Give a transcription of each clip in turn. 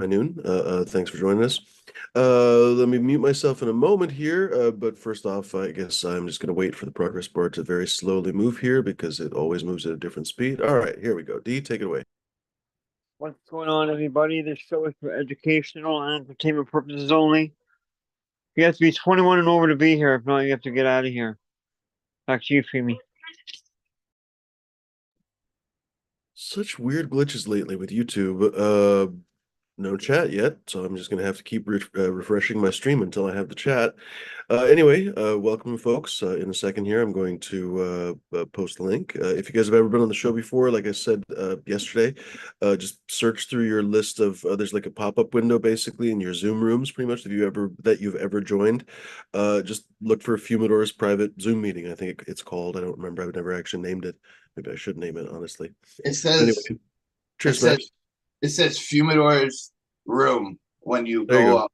afternoon. Thanks for joining us. Let me mute myself in a moment here, but first off, I guess I'm just going to wait for the progress bar to very slowly move here because it always moves at a different speed. All right, here we go. D, take it away. What's going on, everybody? This show is for educational and entertainment purposes only. You have to be 21 and over to be here. If not, you have to get out of here. Back to you, Femi. Such weird glitches lately with YouTube. No chat yet, so I'm just gonna have to keep refreshing my stream until I have the chat. Anyway, welcome folks. In a second here, I'm going to post the link. If you guys have ever been on the show before, like I said yesterday, just search through your list of there's like a pop-up window basically in your Zoom rooms, pretty much you've ever joined. Just look for Fumidor's private Zoom meeting. I think it's called. I don't remember. I've never actually named it. Maybe I should name it, honestly. It Anyway, says it cheers, says Smash. it says Fumidor's room when you There you go go. up.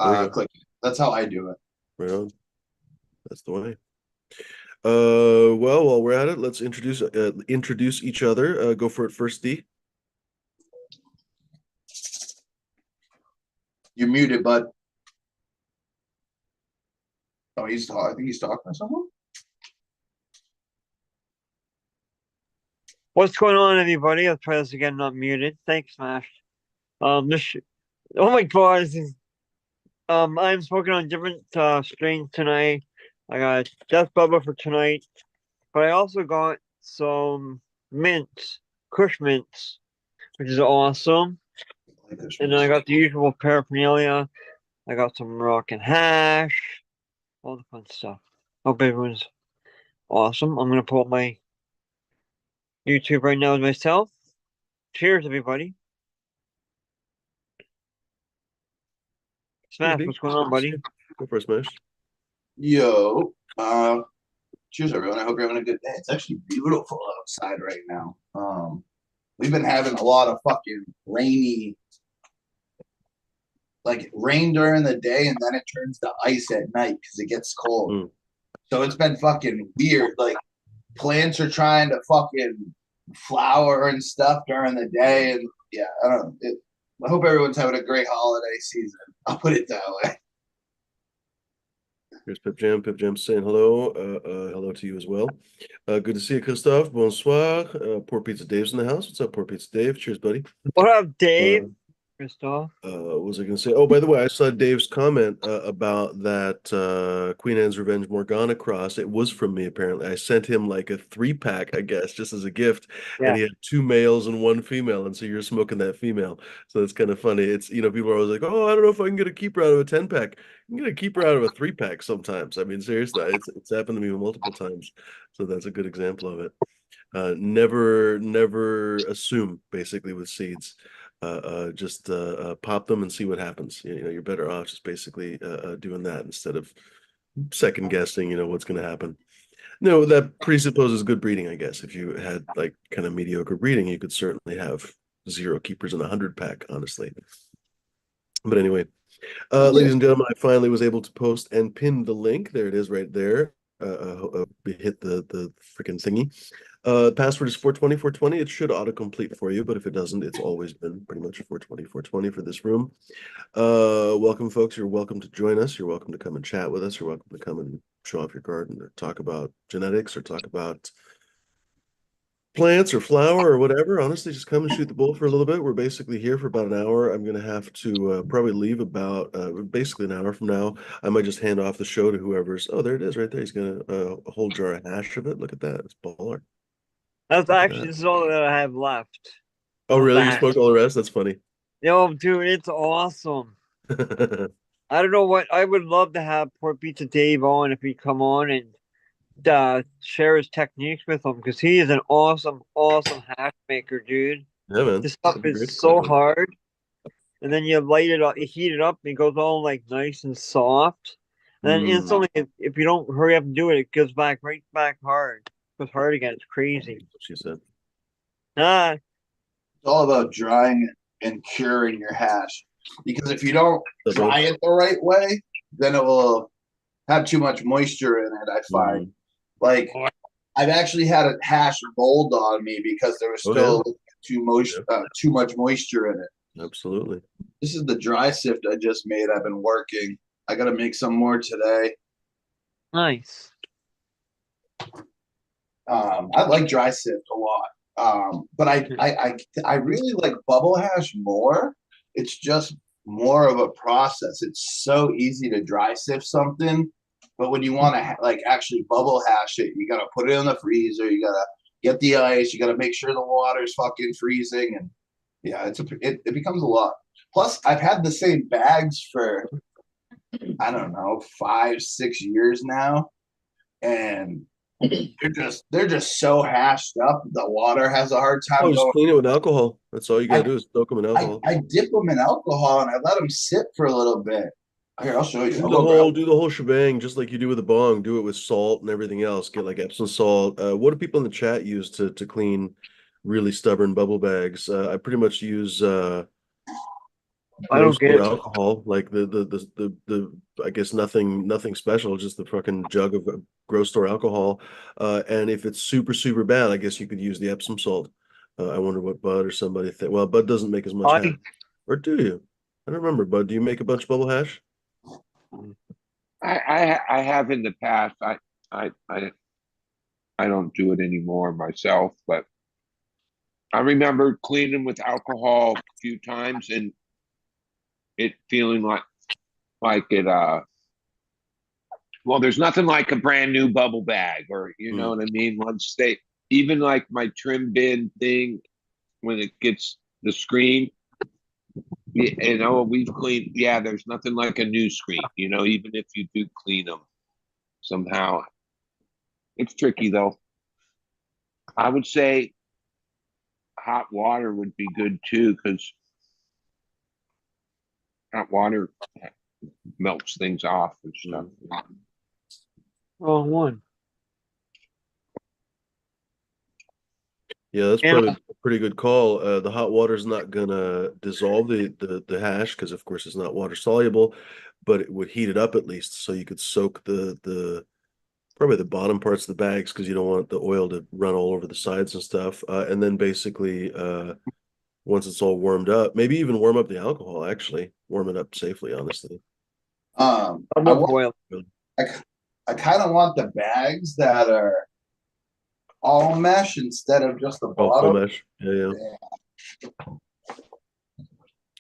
There you go. Click it. That's how I do it. Right on. That's the way. Well, while we're at it, let's introduce each other. Go for it first, D. You're muted, bud. Oh, he's talking. I think he's talking to someone. What's going on, everybody? I'll try this again, not muted. Thanks, Smash. Oh my God, I'm smoking on different strains tonight. I got Death Bubba for tonight, but I also got some mints, Kush mints, which is awesome. And then I got the usual paraphernalia. I got some Moroccan hash, all the fun stuff. Hope everyone's awesome. I'm gonna pull up my YouTube right now with myself. Cheers, everybody. Cheers, Smash, D. what's going on, buddy? Go for it, Smash. Yo, cheers, everyone. I hope you're having a good day. It's actually beautiful outside right now. We've been having a lot of fucking rainy, like rain during the day, and then it turns to ice at night because it gets cold. Mm. So it's been fucking weird. Like plants are trying to fucking flower and stuff during the day, and yeah, I don't know. I hope everyone's having a great holiday season. I'll put it that way. Here's Pip Jam. Pip Jam saying hello. Hello to you as well. Good to see you, Christophe. Bonsoir. Poor Pizza Dave's in the house. What's up, Poor Pizza Dave? Cheers, buddy. What up, Dave? Uh, Christoph? what was I going to say? Oh, by the way, I saw Dave's comment about that Queen Anne's Revenge Morgana cross. It was from me, apparently. I sent him like a 3-pack, I guess, just as a gift, and Yeah. he had 2 males and 1 female, and so you're smoking that female. So it's kind of funny. It's, people are always like, oh, I don't know if I can get a keeper out of a 10-pack. You can get a keeper out of a 3-pack sometimes. I mean, seriously, it's happened to me multiple times. So that's a good example of it. Never assume, basically, with seeds. Just pop them and see what happens. You're better off just basically doing that instead of second guessing, what's going to happen. No, that presupposes good breeding, I guess. If you had like kind of mediocre breeding, you could certainly have 0 keepers in a 100-pack, honestly. But anyway, Yeah. ladies and gentlemen, I finally was able to post and pin the link. There it is right there. Hit the freaking thingy. Password is 420. It should autocomplete for you, but if it doesn't, it's always been pretty much 420 for this room. Welcome, folks. You're welcome to join us. You're welcome to come and chat with us. You're welcome to come and show off your garden or talk about genetics or talk about plants or flower or whatever. Honestly, just come and shoot the bull for a little bit. We're basically here for about an hour. I'm going to have to probably leave about basically an hour from now. I might just hand off the show to whoever's. Oh, there it is right there. He's going to a whole jar of hash of it. Look at that. It's baller. That's Look at actually, that. this is all that I have left. Oh, Not really? You that. smoked all the rest? That's funny. Yo, dude, it's awesome. I don't know what I would love to have Poor Pizza Dave on if he'd come on and share his techniques with him because he is an awesome hash maker, dude. Yeah, man. This stuff That'd be is great. so hard. And then you light it up, you heat it up, and it goes all like nice and soft. And then Mm, instantly, if you don't hurry up and do it, it goes back right back hard. It goes hard again. It's crazy. she said. Ah, It's all about drying and curing your hash because if you don't dry it the right way, then it will have too much moisture in it. I find like I've actually had a hash mold on me because there was Oh, yeah. still too much moisture in it. Absolutely. This is the dry sift I just made. I've been working. I got to make some more today. Nice. I like dry sift a lot. But I really like bubble hash more. It's just more of a process. It's so easy to dry sift something, but when you want to like actually bubble hash it, you got to put it in the freezer. You got to get the ice. You got to make sure the water's fucking freezing, and yeah, it becomes a lot. Plus, I've had the same bags for I don't know 5, 6 years now, and they're just so hashed up. The water has a hard Oh, time just going. clean it with alcohol. That's all you gotta I do is soak them in I, alcohol. I dip them in alcohol and I let them sit for a little bit. Here, I'll show you. Do I'll the go grab. whole do the whole shebang, just like you do with a bong. Do it with salt and everything else. Get like Epsom salt. What do people in the chat use to clean really stubborn bubble bags? I pretty much use I don't get grocery it. alcohol, like the I guess nothing special, just the fucking jug of grocery store alcohol. And if it's super bad, I guess you could use the Epsom salt. I wonder what Bud or somebody think. Well, Bud doesn't make as much hash, I or do you? I don't remember. Bud, do you make a bunch of bubble hash? I have in the past. I I I don't do it anymore myself, but I remember cleaning with alcohol a few times and it feeling like it well, there's nothing like a brand new bubble bag, or you know what I mean? Once they even like my trim bin thing when it gets the screen, you know, we've cleaned, yeah, there's nothing like a new screen, you know, even if you do clean them somehow. It's tricky though. I would say hot water would be good too, because hot water melts things off and stuff. wrong one. Yeah, that's And probably a pretty good call. The hot water is not gonna dissolve the hash because, of course, it's not water soluble, but it would heat it up at least, so you could soak the probably the bottom parts of the bags because you don't want the oil to run all over the sides and stuff. And then basically, once it's all warmed up, maybe even warm up the alcohol. Actually, warm it up safely. Honestly, I'm I on want boil. I, I kind of want the bags that are all mesh instead of just the oh, full bottom. mesh. Yeah,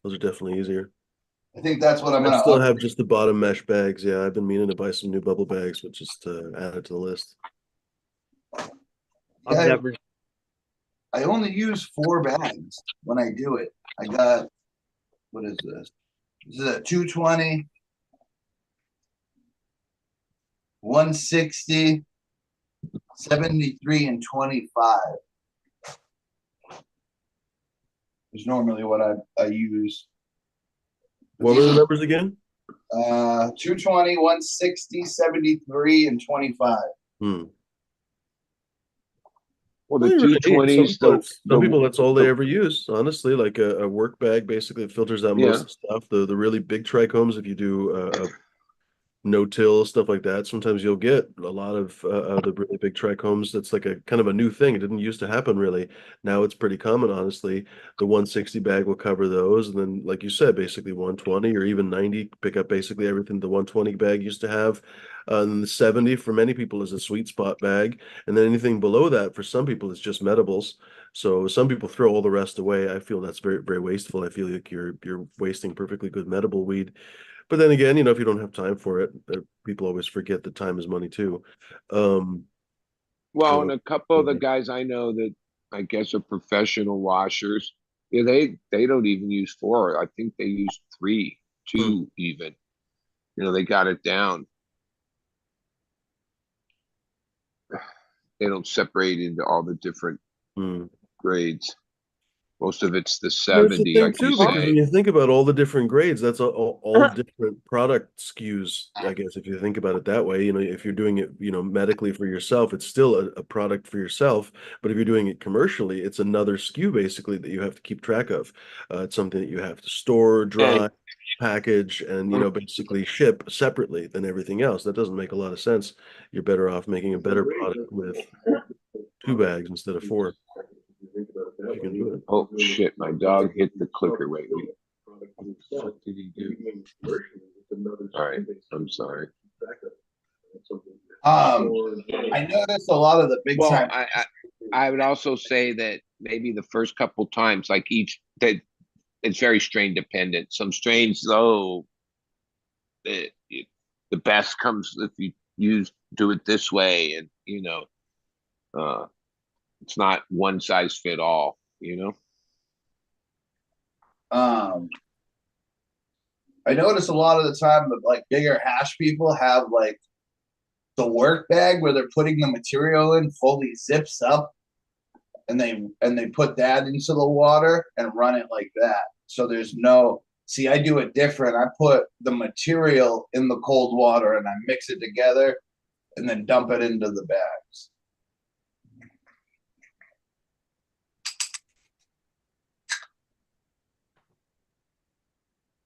those are definitely easier. I think that's what I'm I gonna still up. have just the bottom mesh bags. Yeah, I've been meaning to buy some new bubble bags, but just add it to the list. I've Yeah, never. I only use 4 bags when I do it. I got what is this? This is a 220, 160, 73, and 25. Is normally what I use. What were the numbers again? 220, 160, 73, and 25. Hmm. Well, Well, the you really need some 220s, people. Some people that's all they ever use. Honestly, like a work bag, basically it filters out most yeah, of the stuff. The really big trichomes, if you do a no-till stuff like that, sometimes you'll get a lot of the really big trichomes. That's like a kind of a new thing. It didn't used to happen really. Now it's pretty common, honestly. The 160 bag will cover those, and then, like you said, basically 120 or even 90 pick up basically everything the 120 bag used to have. And the 70 for many people is a sweet spot bag, and then anything below that for some people is just medibles. So some people throw all the rest away. I feel that's very wasteful. I feel like you're wasting perfectly good medible weed. But then again, if you don't have time for it, people always forget that time is money too. Um, well, uh, and a couple of the guys I know that I guess are professional washers, yeah, they don't even use four. I think they use three, hmm, two even. You know, they got it down. They don't separate into all the different hmm. grades. Most of it's the There's the 70, thing like you too, because when say. you think about all the different grades, that's all different product SKUs, I guess, if you think about it that way. If you're doing it, medically for yourself, it's still a product for yourself. But if you're doing it commercially, it's another SKU basically that you have to keep track of. It's something that you have to store, And dry, package, and basically ship separately than everything else. That doesn't make a lot of sense. You're better off making a better product with 2 bags instead of 4. If you can do it. oh shit, my dog hit the clicker. Wait, What did he do? All right, I'm sorry. I noticed a lot of the big Well, time. I would also say that maybe the first couple times, like each that it's very strain dependent. Some strains, though, the best comes if you do it this way, and it's not one size fit all. Um, I notice a lot of the time that like bigger hash people have like the work bag where they're putting the material in fully zips up, and they put that into the water and run it like that. So there's no see. I do it different. I put the material in the cold water and I mix it together and then dump it into the bags.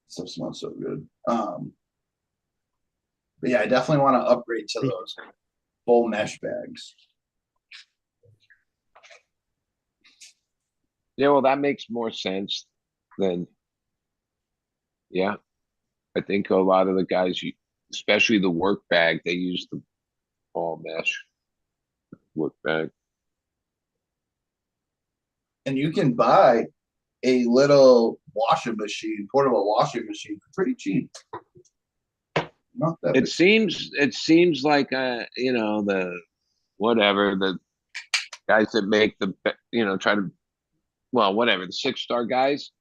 Stuff smells so good. But yeah, I definitely want to upgrade to those full mesh bags. Yeah, well, that makes more sense than, yeah. I think a lot of the guys, especially the work bag, they use the all mesh work bag. And you can buy a little washing machine, portable washing machine, for pretty cheap. Not that It seems like the whatever the guys that make the try to, well, whatever, the 6-star guys,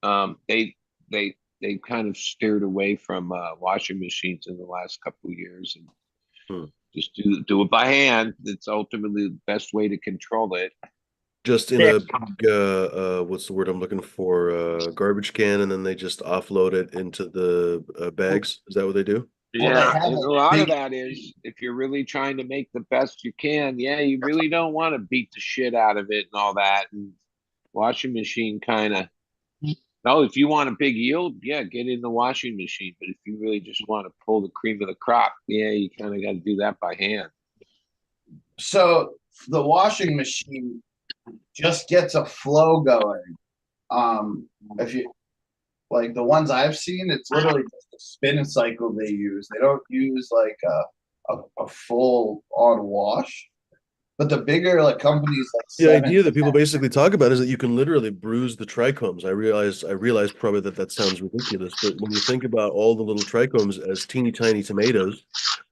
they they kind of steered away from washing machines in the last couple of years, and just do it by hand. It's ultimately the best way to control it. Just in a big, what's the word I'm looking for? Garbage can, and then they just offload it into the bags. Is that what they do? Well, they Yeah, have and a a lot of big. that is if you're really trying to make the best you can. Yeah, you really don't want to beat the shit out of it and all that. And washing machine kind of. No, if you want a big yield, yeah, get in the washing machine. But if you really just want to pull the cream of the crop, yeah, you kind of got to do that by hand. So the washing machine just gets a flow going. If you like the ones I've seen, it's literally just a spin cycle they use. They don't use like a full on wash. But the bigger like companies like The Seven, idea that people basically talk about is that you can literally bruise the trichomes. I realize probably that sounds ridiculous, but when you think about all the little trichomes as teeny tiny tomatoes,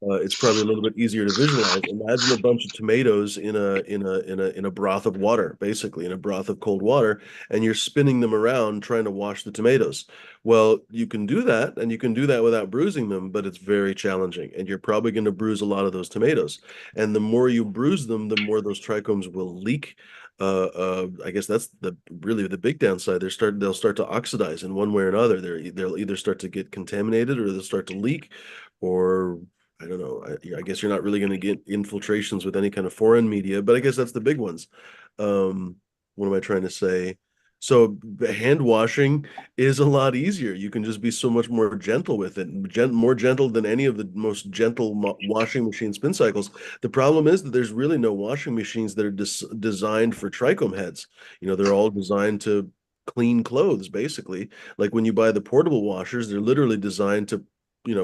it's probably a little bit easier to visualize. Imagine a bunch of tomatoes in a broth of water, basically in a broth of cold water, and you're spinning them around trying to wash the tomatoes. Well, you can do that, and you can do that without bruising them, but it's very challenging, and you're probably going to bruise a lot of those tomatoes. And the more you bruise them, the more those trichomes will leak. I guess that's really the big downside. They'll start to oxidize in one way or another. They'll either start to get contaminated or they'll start to leak, or I don't know. I guess you're not really going to get infiltrations with any kind of foreign media, but I guess that's the big ones. What am I trying to say? So hand washing is a lot easier. You can just be so much more gentle with it, more gentle than any of the most gentle washing machine spin cycles. The problem is that there's really no washing machines that are designed for trichome heads. They're all designed to clean clothes, basically. Like when you buy the portable washers, they're literally designed to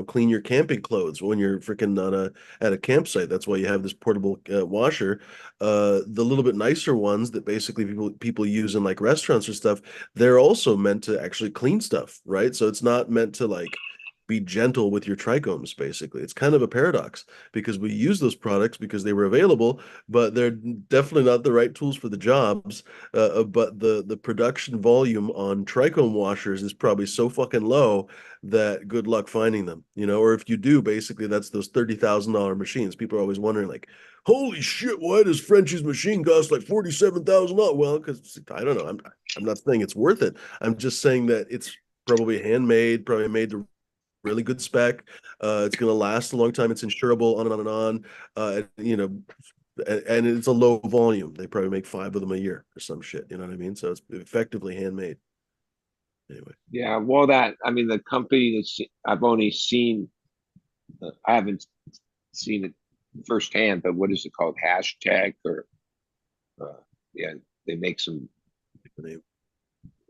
clean your camping clothes when you're freaking at a campsite. That's why you have this portable washer. The little bit nicer ones that basically people use in like restaurants or stuff, they're also meant to actually clean stuff, right? So it's not meant to like be gentle with your trichomes, basically. It's kind of a paradox because we use those products because they were available, but they're definitely not the right tools for the jobs. But the production volume on trichome washers is probably so fucking low that good luck finding them, or if you do, basically that's those $30,000 machines. People are always wondering, like, holy shit, why does Frenchie's machine cost like $47,000? Well, because I don't know. I'm not saying it's worth it. I'm just saying that it's probably handmade, probably made to really good spec. It's going to last a long time. It's insurable, on and on and on. And it's a low volume. They probably make 5 of them a year or some shit. You know what I mean? So it's effectively handmade. Anyway. Yeah, well, the company that's I've only seen, I haven't seen it firsthand, but what is it called? Hashtag or, yeah, they make some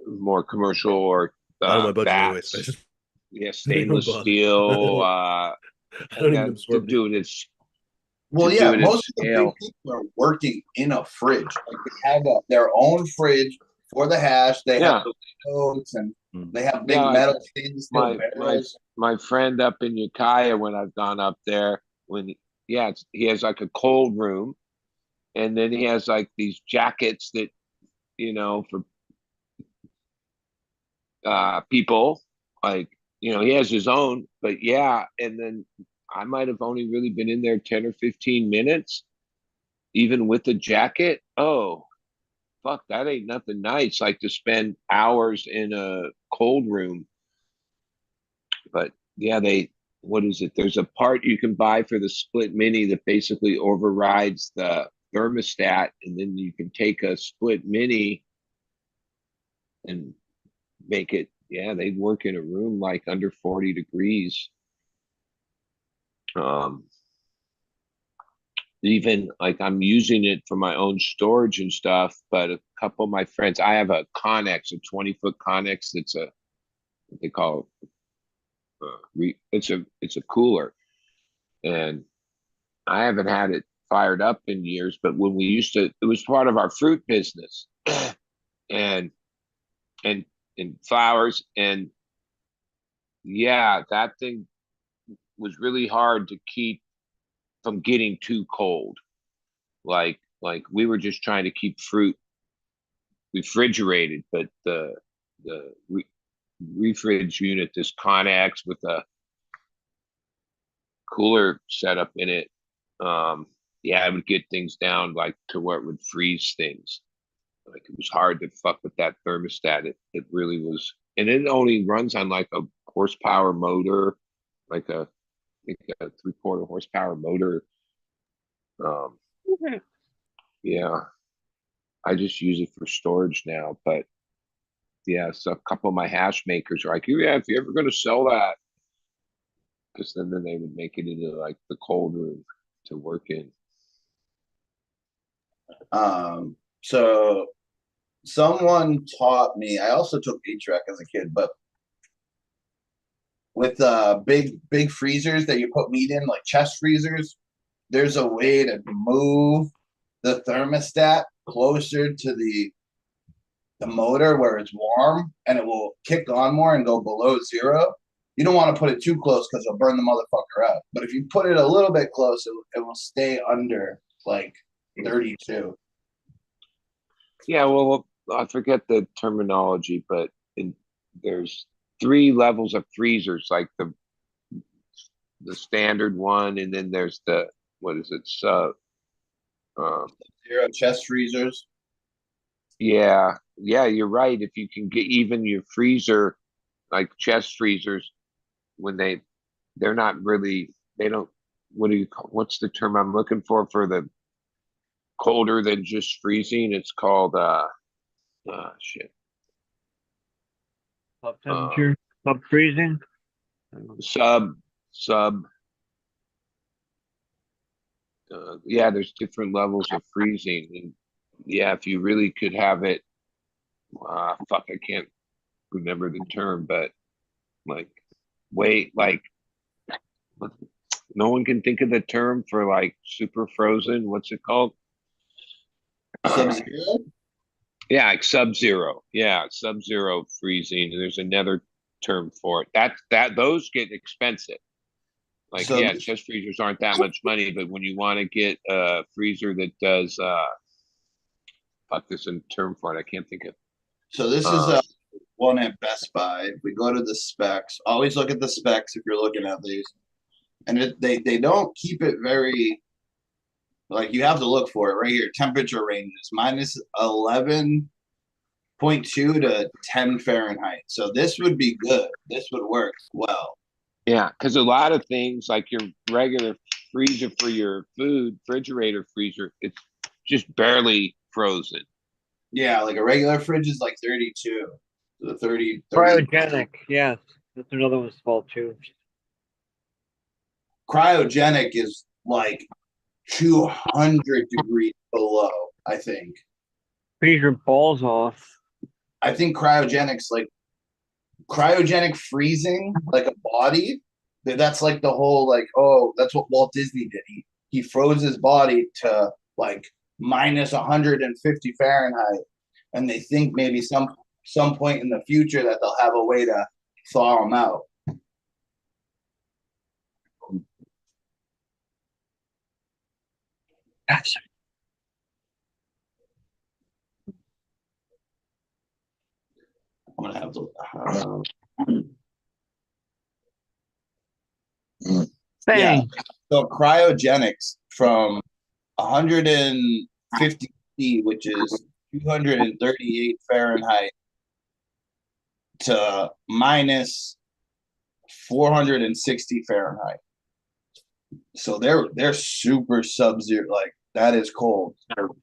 more commercial or out of my budget anyways. bats. Yeah, They don't stainless bother. steel. I And don't even then to absorb do the. it at Well, to yeah, do it at most of the big scale. people are working in a fridge. Like they have their own fridge for the hash. They Yeah. have the windows and Mm. they have big Yeah, like metal stainless steel barrels. my friend up in Ukiah, when I've gone up there, he has like a cold room, and then he has like these jackets that for people, like he has his own, but yeah, and then I might have only really been in there 10 or 15 minutes, even with the jacket. Oh, fuck, that ain't nothing nice, like to spend hours in a cold room. But yeah, what is it? There's a part you can buy for the split mini that basically overrides the thermostat, and then you can take a split mini and make it. Yeah, they work in a room like under 40 degrees. Um, Even like I'm using it for my own storage and stuff, but a couple of my friends, I have a Connex, a 20-foot Connex that's what they call it's a cooler, and I haven't had it fired up in years. But when we used to, it was part of our fruit business, and and and flowers, and yeah, that thing was really hard to keep from getting too cold. Like we were just trying to keep fruit refrigerated, but the refrige unit, this Connex with a cooler setup in it, yeah, it would get things down like to where it would freeze things. Like it was hard to fuck with that thermostat. It really was, and it only runs on like a horsepower motor, like I think a 3/4 horsepower motor. Um, yeah, I just use it for storage now. But yeah, so a couple of my hash makers are like, yeah, if you're ever going to sell that, because then they would make it into like the cold room to work in. So someone taught me. I also took HVAC as a kid, but with big freezers that you put meat in, like chest freezers, there's a way to move the thermostat closer to the motor where it's warm, and it will kick on more and go below zero. You don't want to put it too close because it'll burn the motherfucker up. But if you put it a little bit close, it will stay under like 32. Yeah, well, I forget the terminology, but there's 3 levels of freezers, like the standard one, and then there's the what is it? Um, Zero chest freezers. yeah, yeah, you're right. If you can get even your freezer, like chest freezers, when they're not really, they don't. What do you call? What's the term I'm looking for the colder than just freezing? It's called shit. Sub Uh, temperature, sub freezing. sub sub yeah, there's different levels of freezing, and yeah, if you really could have it, fuck, I can't remember the term, but like wait, like no one can think of the term for like super frozen. What's it called? Sub-zero? Yeah, like sub-zero. Yeah, sub-zero freezing. And there's another term for it. That those get expensive. Like, So yeah, chest freezers aren't that much money, but when you want to get a freezer that does fuck, there's a term for it. I can't think of. So this is one at Best Buy. If we go to the specs, always look at the specs if you're looking at these. And they don't keep it very, like, you have to look for it right here. Temperature ranges minus 11.2 to 10 Fahrenheit. So this would be good. This would work well. Yeah, because a lot of things like your regular freezer for your food, refrigerator freezer, it's just barely frozen. Yeah, like a regular fridge is like 32. The 30. Cryogenic, yes. That's another one's called too. Cryogenic is like 200 degrees below, I think. Freeze your balls off. I think cryogenic's like cryogenic freezing, like a body. That's like the whole like, oh, that's what Walt Disney did. He froze his body to like minus 150 Fahrenheit, and they think maybe some point in the future that they'll have a way to thaw them out. I'm gonna have to. Yeah. So cryogenics from 150 C, which is 238 Fahrenheit, to minus 460 Fahrenheit. So they're super sub-zero. Like that is cold. Uh-huh.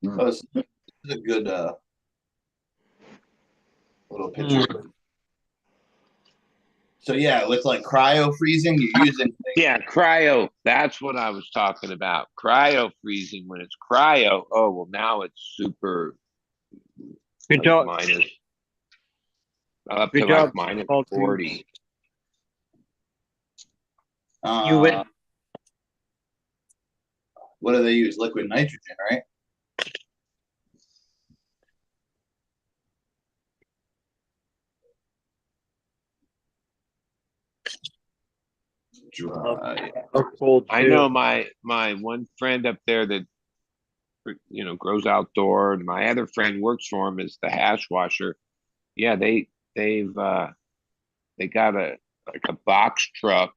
Oh, this is a good little picture. So yeah, with like cryo freezing, you're using Yeah, cryo. That's what I was talking about. Cryo freezing. When it's cryo, oh well, now it's super Good like job. minus up Good to job, like minus all 40. You win. What do they use? Liquid nitrogen, right? Dry. Cold I know my one friend up there that grows outdoor, and my other friend works for him as the hash washer. Yeah, they got a like a box truck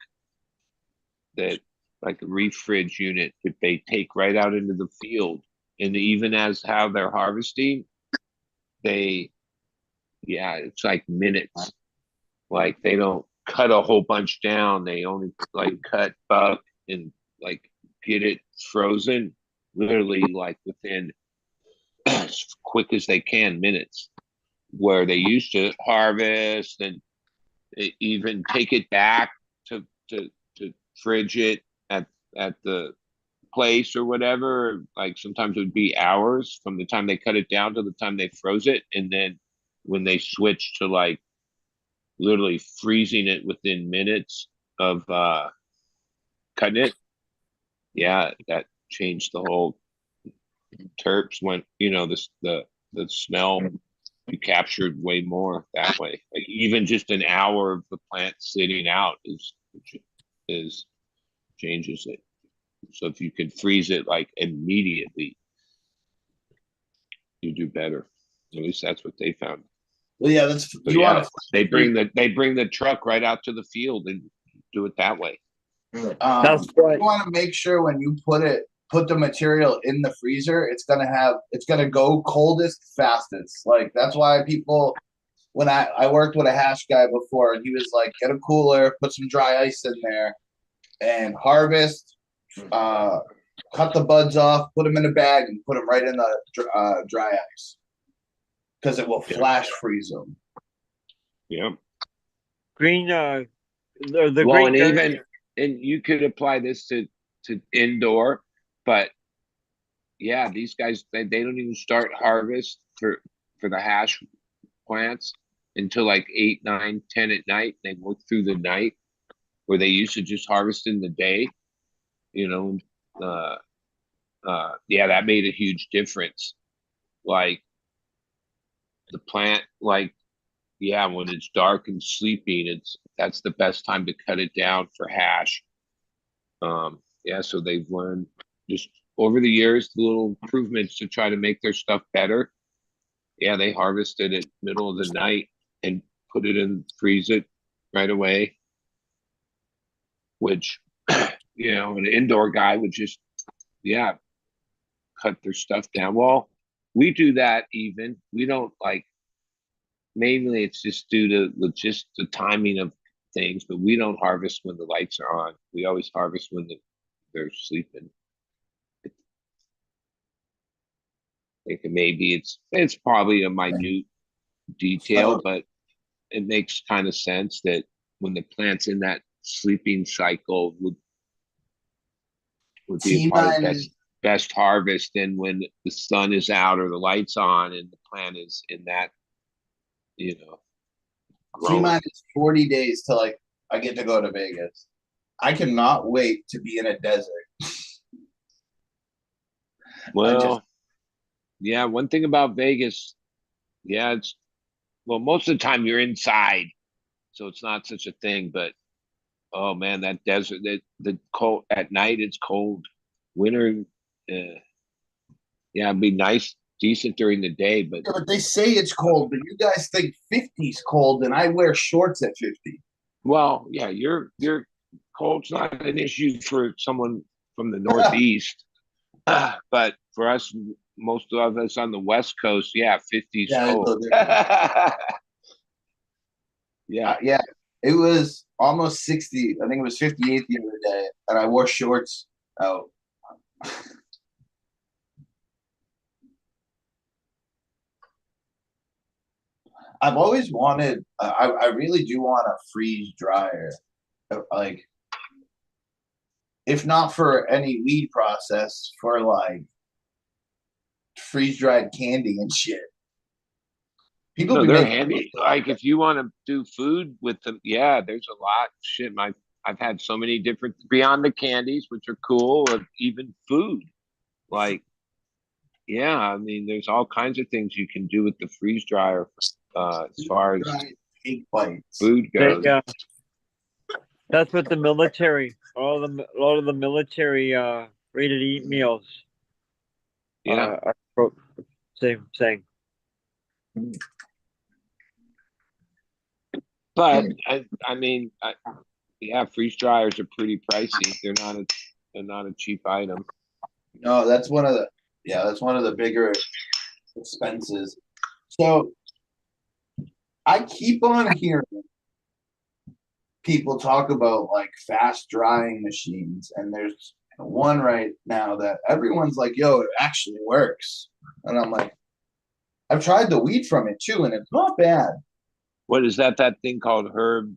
that like a refrige unit that they take right out into the field, and even as how they're harvesting, they it's like minutes. Like they don't cut a whole bunch down. They only like cut buck and like get it frozen literally like within as quick as they can minutes. Where they used to harvest and even take it back to fridge it at the place or whatever. Like sometimes it would be hours from the time they cut it down to the time they froze it, and then when they switched to like literally freezing it within minutes of cutting it, yeah, that changed the whole terps. Went the smell you captured way more that way. Like even just an hour of the plant sitting out is changes it. So if you can freeze it like immediately, you do better. At least that's what they found. Well, yeah, that's So you want to. they bring the truck right out to the field and do it that way. That's right. You want to make sure when you put the material in the freezer, it's gonna go coldest fastest. Like that's why people when I worked with a hash guy before, and he was like, get a cooler, put some dry ice in there, and harvest. Cut the buds off, put them in a bag, and put them right in the dry ice because it will flash freeze them. Yeah. Green. The Well, green. and even and you could apply this to indoor, but yeah, these guys they don't even start harvest for the hash plants until like 8, 9, 10 at night. They work through the night where they used to just harvest in the day. You know, yeah, that made a huge difference. Like the plant, like yeah, when it's dark and sleeping, that's the best time to cut it down for hash. Yeah, so they've learned just over the years the little improvements to try to make their stuff better. Yeah, they harvest it at middle of the night and put it in, freeze it right away. Which, an indoor guy would just, yeah, cut their stuff down. Well, we do that even. We don't like, mainly it's just due to just the timing of things, but we don't harvest when the lights are on. We always harvest when they're sleeping. I think maybe it's probably a minute detail, but it makes kind of sense that when the plant's in that sleeping cycle would be a T part of minus best harvest, and when the sun is out or the lights on and the plant is in that, T growing. minus 40 days till like I get to go to Vegas. I cannot wait to be in a desert. Well, yeah, one thing about Vegas, yeah, it's most of the time you're inside, so it's not such a thing. But oh man, that desert, the cold at night, it's cold. Winter, yeah, it'd be nice, decent during the day, but Yeah, but they say it's cold, but you guys think 50's cold, and I wear shorts at 50. well, yeah, your cold's not an issue for someone from the Northeast, but for us, most of us on the West Coast, yeah, 50's Yeah, it's a cold. little different. Yeah. Yeah, it was almost 60. I think it was 58 the other day, and I wore shorts out. I've always wanted. I really do want a freeze dryer, like if not for any weed process, for like freeze dried candy and shit. People No, be they're making handy. Like if you want to do food with them, yeah, there's a lot. Shit, I've had so many different beyond the candies, which are cool, or even food. Like, yeah, I mean, there's all kinds of things you can do with the freeze dryer, as far as dried cake bites. food They, goes. that's what the military, a lot of the military ready to eat meals Yeah, are same thing. but I mean, yeah, freeze dryers are pretty pricey. They're not a cheap item. No, that's one of the that's one of the bigger expenses. So I keep on hearing people talk about like fast drying machines, and there's one right now that everyone's like, "Yo, it actually works," and I'm like, I've tried the weed from it too, and it's not bad. What is that thing called herb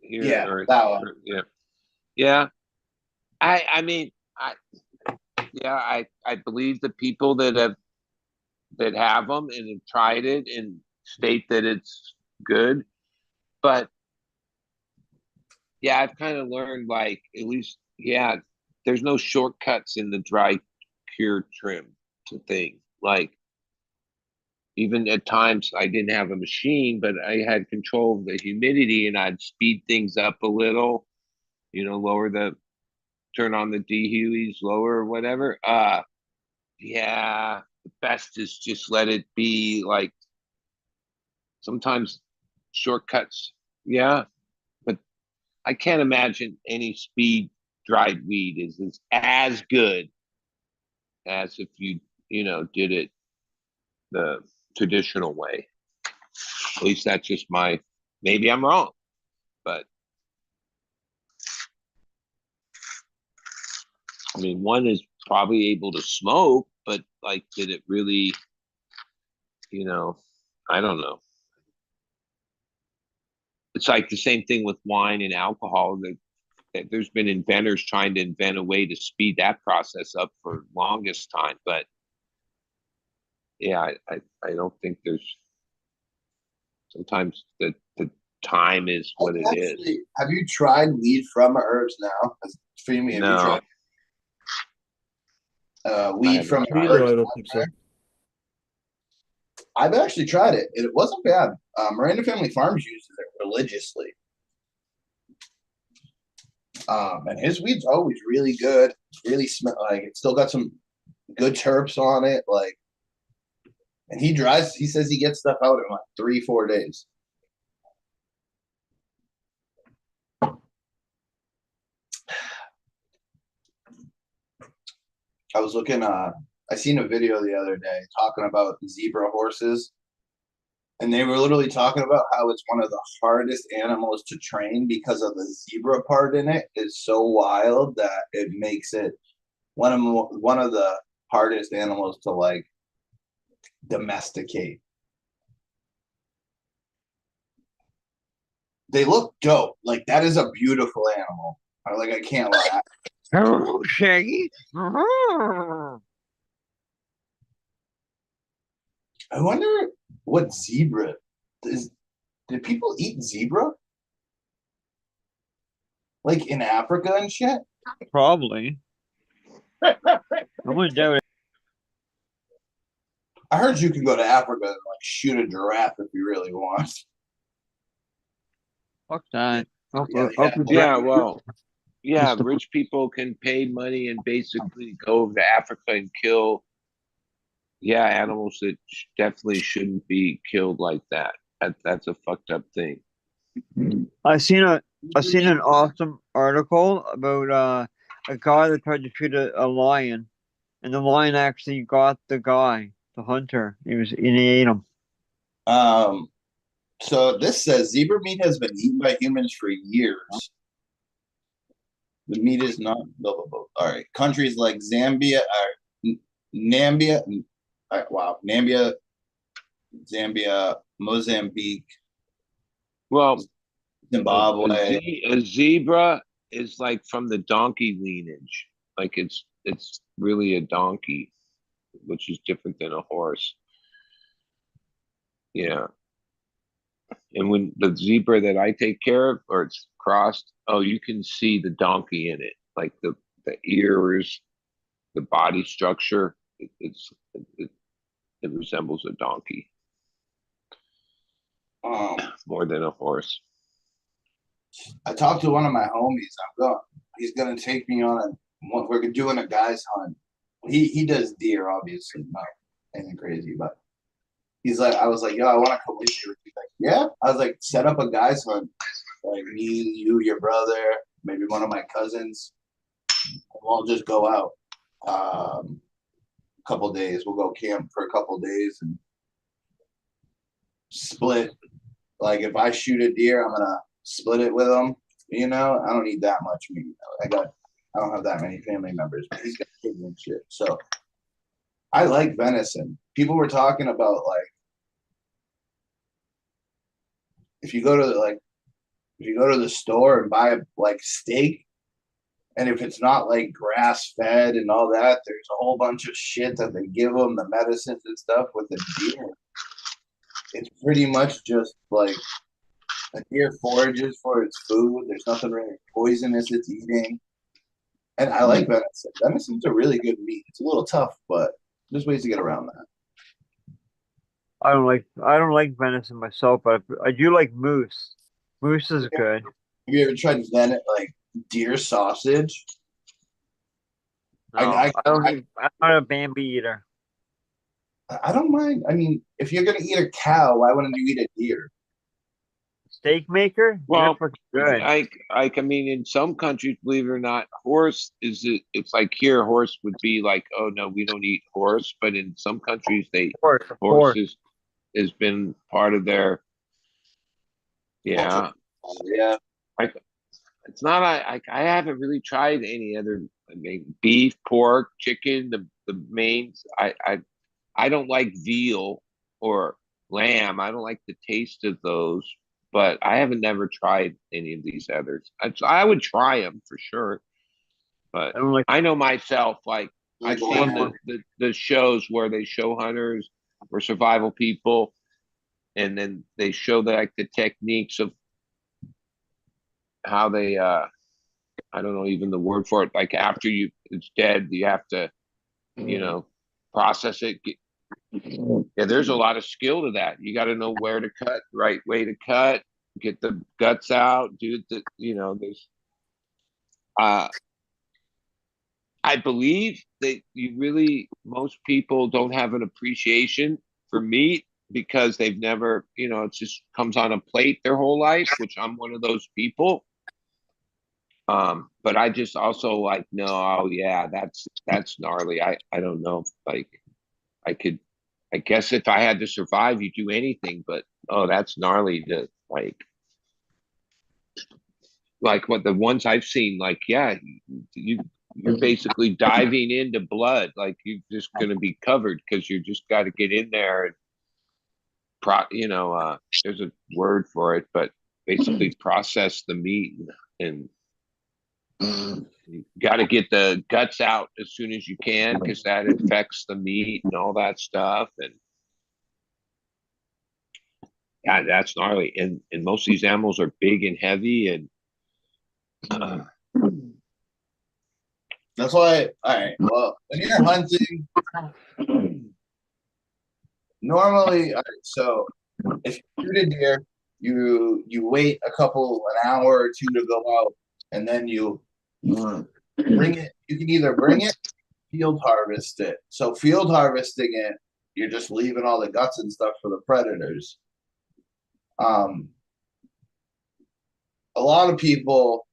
here? Yeah, Or that one. yeah, yeah. I mean, I believe the people that have them and have tried it and state that it's good. But yeah, I've kind of learned, like, at least, yeah, there's no shortcuts in the dry cure trim to thing. Like, even at times I didn't have a machine, but I had control of the humidity and I'd speed things up a little, turn on the dehueys lower or whatever. Yeah, the best is just let it be. Like, sometimes shortcuts, yeah, but I can't imagine any speed dried weed is as good as if did it the traditional way. At least that's just maybe I'm wrong, but I mean, one is probably able to smoke, but like, did it really, I don't know. It's like the same thing with wine and alcohol. That there's been inventors trying to invent a way to speed that process up for longest time, but yeah, I don't think there's sometimes the time is what it is. Have you tried weed from herbs now? Freemy, have you No, tried I weed haven't from tried No, herbs? I don't think so. I've actually tried it. It wasn't bad. Miranda Family Farms uses it religiously. And his weed's always really good. Really smell like it's still got some good terps on it. Like, and he says he gets stuff out in like 3-4 days. I was looking, I seen a video the other day talking about zebra horses. And they were literally talking about how it's one of the hardest animals to train because of the zebra part in it is so wild that it makes it one of the hardest animals to like domesticate. they look dope. Like that is a beautiful animal. I can't lie. Oh, Shaggy. I wonder what zebra is. Did people eat zebra? Like in Africa and shit? Probably. I wouldn't doubt it. I heard you can go to Africa and like shoot a giraffe if you really want. Fuck that. Yeah, well, yeah, Just the- rich people can pay money and basically go over to Africa and kill, yeah, animals that definitely shouldn't be killed like that. That's a fucked up thing. I seen a I seen an awesome article about a guy that tried to shoot a lion, and the lion actually got the guy, the hunter. He ate him. Um, so this says zebra meat has been eaten by humans for years. The meat is not blah blah blah. All right, countries like Zambia, Nambia, wow, Nambia, Zambia, Mozambique, Well, Zimbabwe. a zebra is like from the donkey lineage. Like it's really a donkey, which is different than a horse. Yeah. And when the zebra that I take care of or it's crossed, oh, you can see the donkey in it, like the ears, the body structure. It, it resembles a donkey Um, more than a horse. I talked to one of my homies. He's gonna take me on we're doing a guy's hunt. He does deer, obviously, not anything crazy, but he's like, I was like, yo, I want to come with you. He's like, yeah. I was like, set up a guy's hunt, like me, you, your brother, maybe one of my cousins. We'll all just go out. A couple days. We'll go camp for a couple days and split. Like if I shoot a deer, I'm gonna split it with him. You know, I don't need that much meat. I don't have that many family members, but he's got kids and shit. So I like venison. People were talking about like if you go to like if you go to the store and buy a like steak, and if it's not like grass fed and all that, there's a whole bunch of shit that they give them, the medicines and stuff with the deer. It's pretty much just like a deer forages for its food. There's nothing really poisonous it's eating. And I like venison. Venison's a really good meat. It's a little tough, but there's ways to get around that. I don't like venison myself, but I do like moose. Moose is good. Have you ever tried like deer sausage? No, I'm not a Bambi eater. I don't mind. I mean, if you're gonna eat a cow, why wouldn't you eat a deer? Steak maker? Well, They're good. I mean, in some countries, believe it or not, horse is it. It's like here, horse would be like, oh no, we don't eat horse. But in some countries, Of course. horses has been part of their, yeah. Yeah. I it's not I haven't really tried any other. I mean, beef, pork, chicken, the mains. I don't like veal or lamb. I don't like the taste of those, but I haven't never tried any of these others. I would try them for sure, but I don't like I know myself. Like I've Like seen lamb. the shows where they show hunters or survival people, and then they show like the techniques of how they I don't know even the word for it. Like after it's dead, you have to process it. Yeah, there's a lot of skill to that. You got to know where to cut, right way to cut, get the guts out, do the there's uh I believe that most people don't have an appreciation for meat because they've never, it just comes on a plate their whole life, which I'm one of those people. But I just also like, no, oh yeah, that's gnarly. I don't know. Like I could, I guess if I had to survive, you do anything, but oh, that's gnarly to like what the ones I've seen, like, yeah, you're basically diving into blood. Like you're just gonna be covered because you just gotta get in there and there's a word for it, but basically process the meat, and you got to get the guts out as soon as you can because that affects the meat and all that stuff. And yeah, that's gnarly. And most of these animals are big and heavy, and That's why. All right. Well, when you're hunting, normally, all right, so if you shoot a deer, you wait an hour or two to go out, and then you bring it. You can either bring it, field harvest it. So field harvesting it, you're just leaving all the guts and stuff for the predators. A lot of people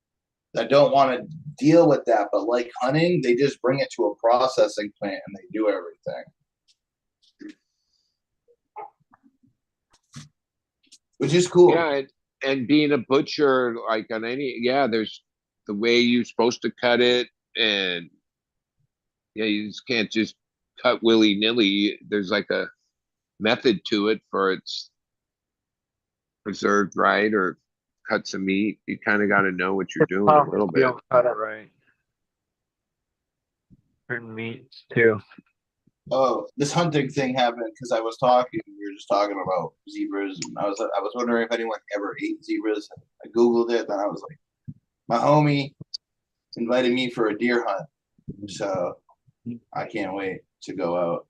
that don't want to deal with that, but like hunting, they just bring it to a processing plant and they do everything. Which is cool. yeah, and being a butcher, like on any, yeah, there's the way you're supposed to cut it, and yeah, you just can't just cut willy nilly. There's like a method to it for its preserved right or cut some meat. You kind of got to know what you're doing a little You bit. don't cut it right. Certain meats too. Oh, this hunting thing happened because I was talking. We were just talking about zebras, and I was wondering if anyone ever ate zebras. I googled it, and I was like, my homie invited me for a deer hunt, so I can't wait to go out.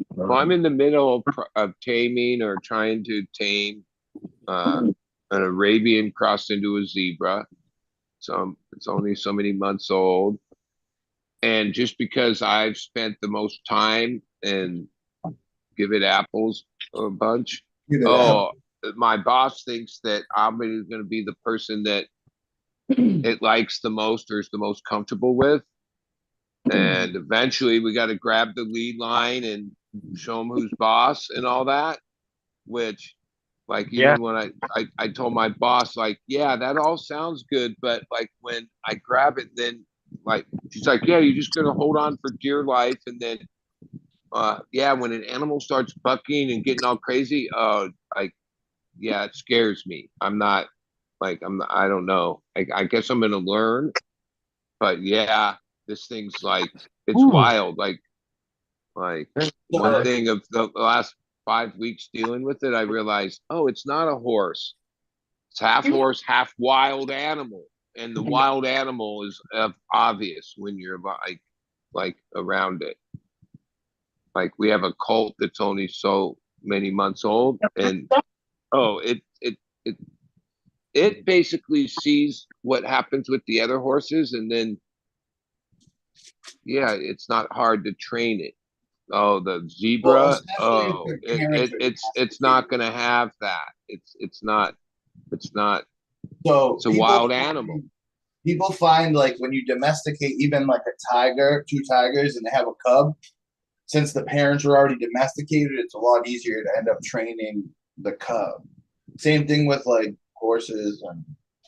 Well, I'm in the middle of taming or trying to tame an Arabian crossed into a zebra. So it's only so many months old. And just because I've spent the most time and give it apples a bunch, my boss thinks that I'm going to be the person that it likes the most or is the most comfortable with. And eventually we got to grab the lead line and show them who's boss and all that, which like even when I told my boss, like, yeah, that all sounds good, but like when I grab it, then like she's like, yeah, you're just gonna hold on for dear life, and then yeah, when an animal starts bucking and getting all crazy, like yeah, it scares me. I'm not like I don't know. I guess I'm gonna learn, but yeah, this thing's like it's wild. Like one thing of the last 5 weeks dealing with it, I realized, oh, it's not a horse. It's half horse, half wild animal. And the wild animal is obvious when you're like around it. Like we have a colt that's only so many months old, and oh, it basically sees what happens with the other horses, and then yeah, it's not hard to train it. Oh, the zebra. Well, It's not going to have that. It's not. So It's a wild animal. People find like when you domesticate even like a tiger, two tigers, and they have a cub, since the parents were already domesticated, it's a lot easier to end up training the cub. Same thing with like horses, and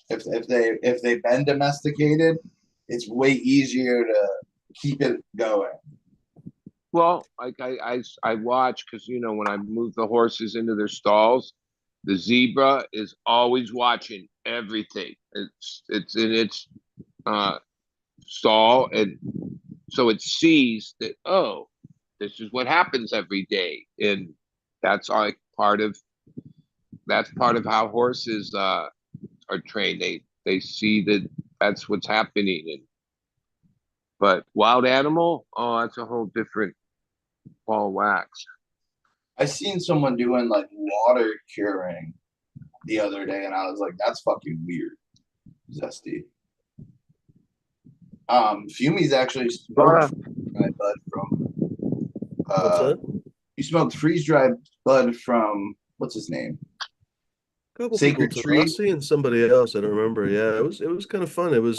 if they've been domesticated, it's way easier to keep it going. Well, like I watch because when I move the horses into their stalls, the zebra is always watching everything. It's in its stall, and so it sees that this is what happens every day, and that's like part of how horses are trained. They see that that's what's happening, but wild animal, oh, that's a whole different ball of wax. I seen someone doing like water curing the other day, and I was like, "That's fucking weird." Zesty. Fumi's actually smoked dried bud from. What's that? You smoked freeze dried bud from what's his name? A couple Sacred people, Tree. Tanasi and somebody else. I don't remember. Yeah, it was kind of fun. It was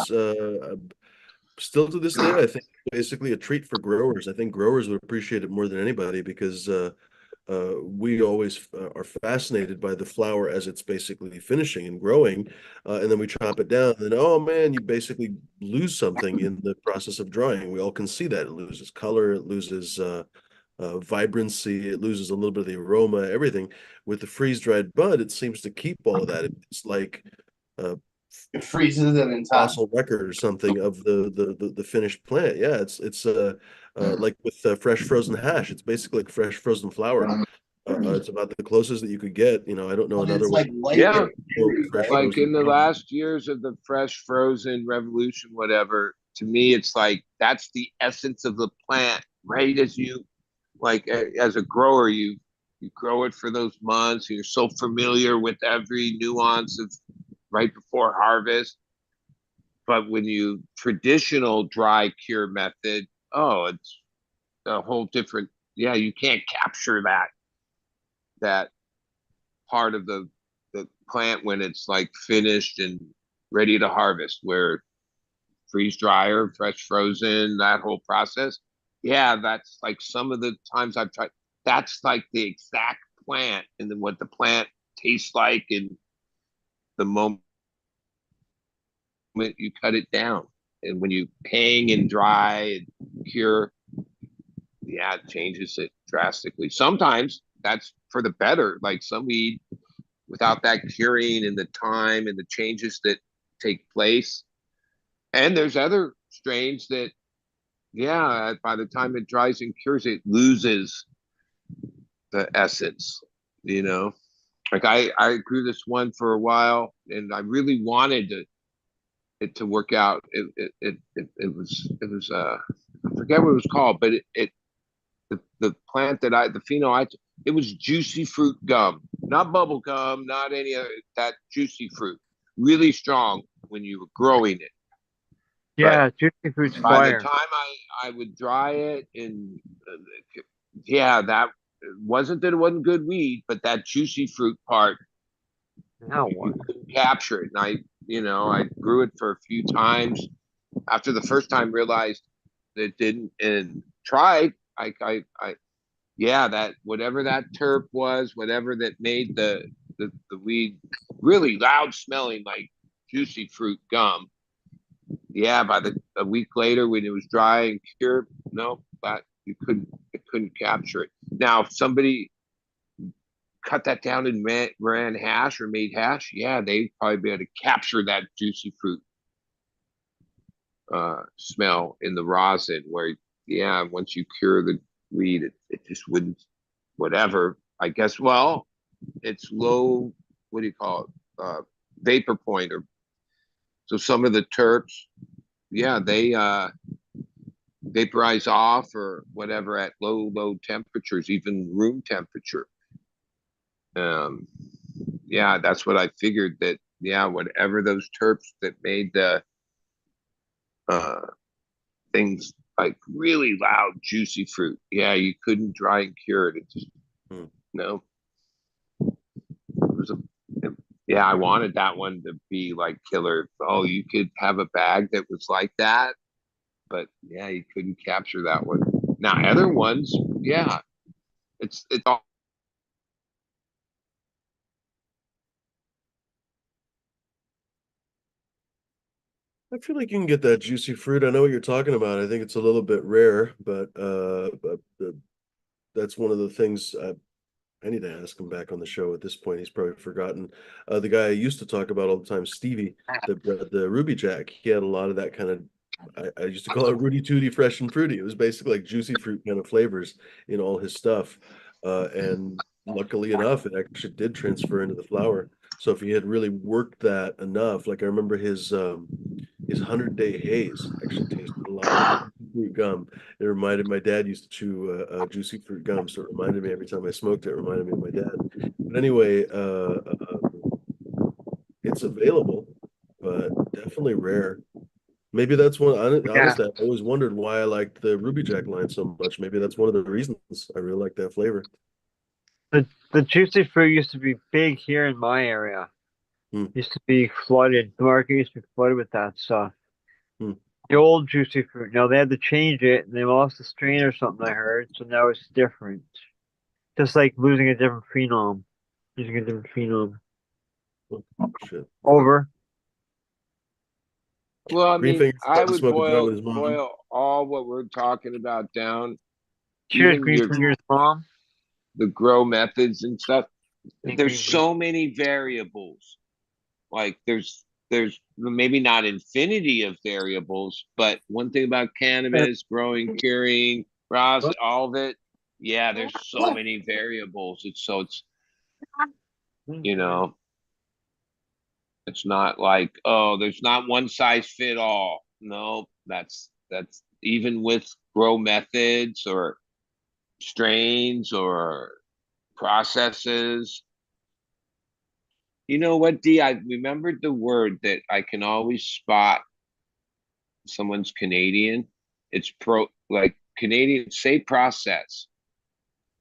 still to this day, I think basically a treat for growers. I think growers would appreciate it more than anybody because we always are fascinated by the flower as it's basically finishing and growing, and then we chop it down, and oh man, you basically lose something in the process of drying. We all can see that it loses color, it loses vibrancy. It loses a little bit of the aroma, everything. With the freeze-dried bud, it seems to keep all of that. It's like It freezes it in time. fossil record or something of the finished plant. Yeah, it's like with fresh frozen hash. It's basically like fresh frozen flour. It's about the closest that you could get. I don't know And another it's way like Yeah, lightweight, fresh right? like in frozen the flour. last years of the fresh frozen revolution, whatever, to me, it's like that's the essence of the plant, right? As you like as a grower, you grow it for those months. And you're so familiar with every nuance of right before harvest. But when you traditional dry cure method, oh, it's a whole different. Yeah, you can't capture that part of the plant when it's like finished and ready to harvest. Where freeze dryer, fresh frozen, that whole process. Yeah, that's like some of the times I've tried. That's like the exact plant, and then what the plant tastes like, and the moment you cut it down, and when you hang and dry and cure, yeah, it changes it drastically. Sometimes that's for the better. Like some weed, without that curing and the time and the changes that take place. And there's other strains that, yeah, by the time it dries and cures, it loses the essence, you know? Like I grew this one for a while and I really wanted it to work out. It was I forget what it was called, but the plant the pheno it was juicy fruit gum, not bubble gum, not any of that juicy fruit. Really strong when you were growing it. But Yeah, juicy fruit's by the fire. time I would dry it and yeah, that wasn't that it wasn't good weed, but that juicy fruit part Now what? you couldn't capture it. And I grew it for a few times. After the first time, realized that it didn't, and tried. Yeah, that whatever that terp was, whatever that made the weed really loud smelling like juicy fruit gum. Yeah, by a week later when it was dry and cured, no, that you couldn't it couldn't capture it. Now, if somebody cut that down and ran hash or made hash, yeah, they'd probably be able to capture that juicy fruit smell in the rosin. Where, yeah, once you cure the weed, it just wouldn't. Whatever, I guess. Well, it's low. What do you call it? Vapor point, or so some of the terps, yeah, they vaporize off or whatever at low temperatures, even room temperature. Um, yeah, that's what I figured that. Yeah, whatever those terps that made the uh, things like really loud, juicy fruit. Yeah, you couldn't dry and cure it. It just no. It was a yeah. I wanted that one to be like killer. Oh, you could have a bag that was like that, but yeah, you couldn't capture that one. Now other ones, yeah, it's all. I feel like you can get that juicy fruit. I know what you're talking about. I think it's a little bit rare, but that's one of the things I need to ask him back on the show at this point. He's probably forgotten. The guy I used to talk about all the time, Stevie, the Ruby Jack. He had a lot of that kind of. I used to call it Rudy Tooty, fresh and fruity. It was basically like juicy fruit kind of flavors in all his stuff. And luckily enough, it actually did transfer into the flour. So if he had really worked that enough, like I remember his 100-day haze actually tasted a lot like fruit gum. It reminded my dad used to chew juicy fruit gum, so it reminded me every time I smoked it, it reminded me of my dad. But anyway, it's available, but definitely rare. Maybe that's one. Yeah, Honestly, I've always wondered why I liked the Ruby Jack line so much. Maybe that's one of the reasons I really like that flavor. the juicy fruit used to be big here in my area. Hmm. Used to be flooded. The market used to be flooded with that stuff. Hmm. The old juicy fruit. Now they had to change it, and they lost the strain or something. I heard, so now it's different. Just like losing a different phenome, using a different phenome. Oh, shit. Over. Well, I Green mean, Fingers I about to would smoke a joint with his mom. boil all what we're talking about down Cheers, even Green your Fingers mom. the grow methods and stuff. Hey, There's Green so many variables. Like there's maybe not infinity of variables, but one thing about cannabis, growing, curing, rosin, all of it, yeah, there's so many variables. It's you know, it's not like, oh, there's not one size fit all. No, that's even with grow methods or strains or processes. You know what, D? I remembered the word that I can always spot someone's Canadian. It's like Canadians say process.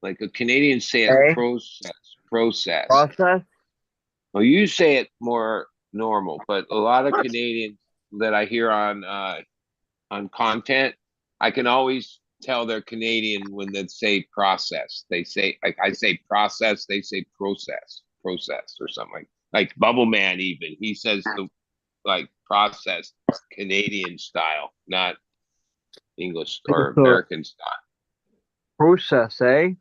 Like a Canadian say it Hey, process. process. Well, you say it more normal, but a lot of Canadians that I hear on content, I can always tell they're Canadian when they say process. They say like I say process, they say process or something like Bubble Man even. He says the like process Canadian style, not English or So American style. process, eh?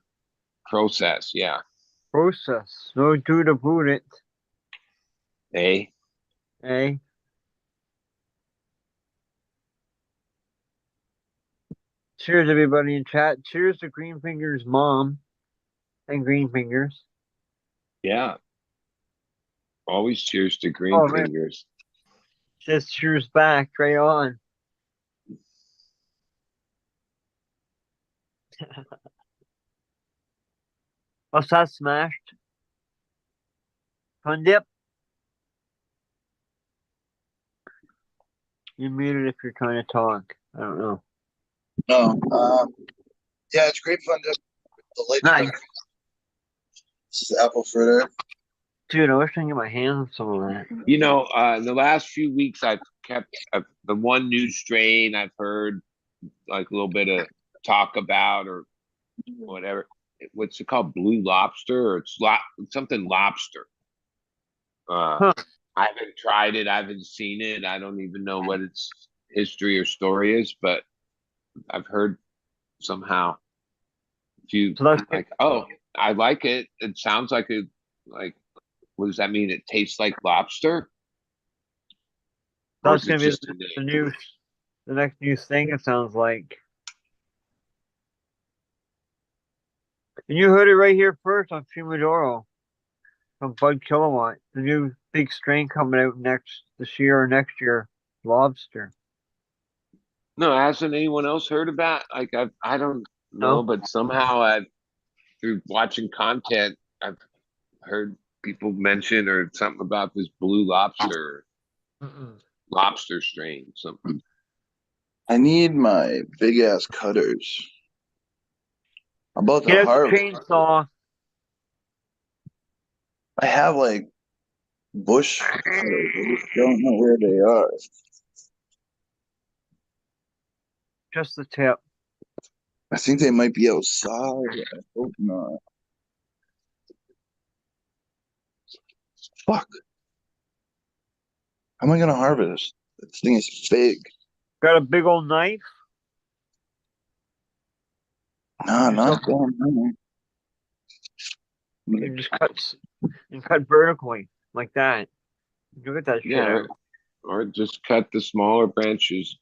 Process, yeah. Process. No do to boot it, Eh? eh? Cheers, everybody in chat. Cheers to Green Fingers mom and Green Fingers. Yeah. Always cheers to green Oh man, fingers. just cheers back right on. What's that smashed? Fun dip. You're muted if you're trying to talk. I don't know. No. Yeah, it's great fun to the late Nice. This is apple fritter. Dude, I wish I could get my hands on some of that. You know, in the last few weeks, I've kept the one new strain I've heard like a little bit of talk about or whatever. What's it called? Blue lobster or something lobster. Huh. I haven't tried it. I haven't seen it. I don't even know what its history or story is, but I've heard somehow if you So that's like, oh, I like it. It sounds like it like what does that mean? It tastes like lobster? Or is it gonna be just a the name? the next new thing. It sounds like. And you heard it right here first on Fumidoro from Bud Kilowatt. The new big strain coming out this year or next year. Lobster. No, hasn't anyone else heard about? Like I don't know, No? but somehow I've through watching content, I've heard people mention or something about this blue lobster, Mm-mm. lobster strain, something. I need my big ass cutters. I'm about to Get out the harvest. chainsaw. I have like bush cutters. I just don't know where they are. Just the tip. I think they might be outside. I hope not. Fuck. How am I gonna harvest? This thing is big. Got a big old knife. Nah, Yourself, not down there. you just cut vertically like that. You get that shit Yeah, out. or just cut the smaller branches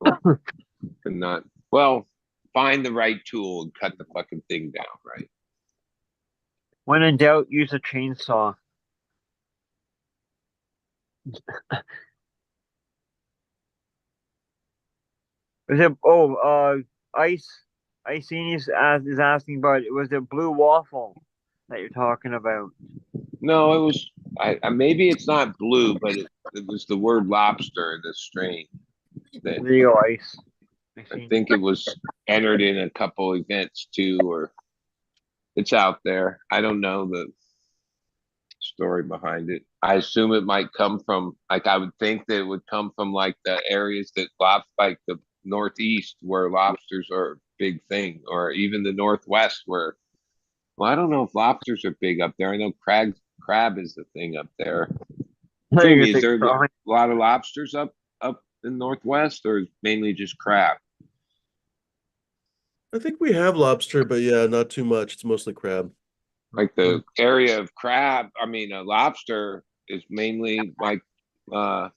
and not well, find the right tool and cut the fucking thing down, right? When in doubt, use a chainsaw. Is it? Oh, Icini is asking about. Was it blue waffle that you're talking about? No, it was maybe it's not blue, but it was the word lobster in the strain that There you go, Ice. I think it was entered in a couple events too, or it's out there. I don't know the story behind it. I assume it might come from like I would think that it would come from like the areas that like the Northeast where lobsters are a big thing, or even the Northwest where well, I don't know if lobsters are big up there. I know crab is the thing up there. Jamie, is there a lot of lobsters up in Northwest, or mainly just crab? I think we have lobster, but yeah, not too much. It's mostly crab. Like the area of crab, I mean, lobster is mainly like uh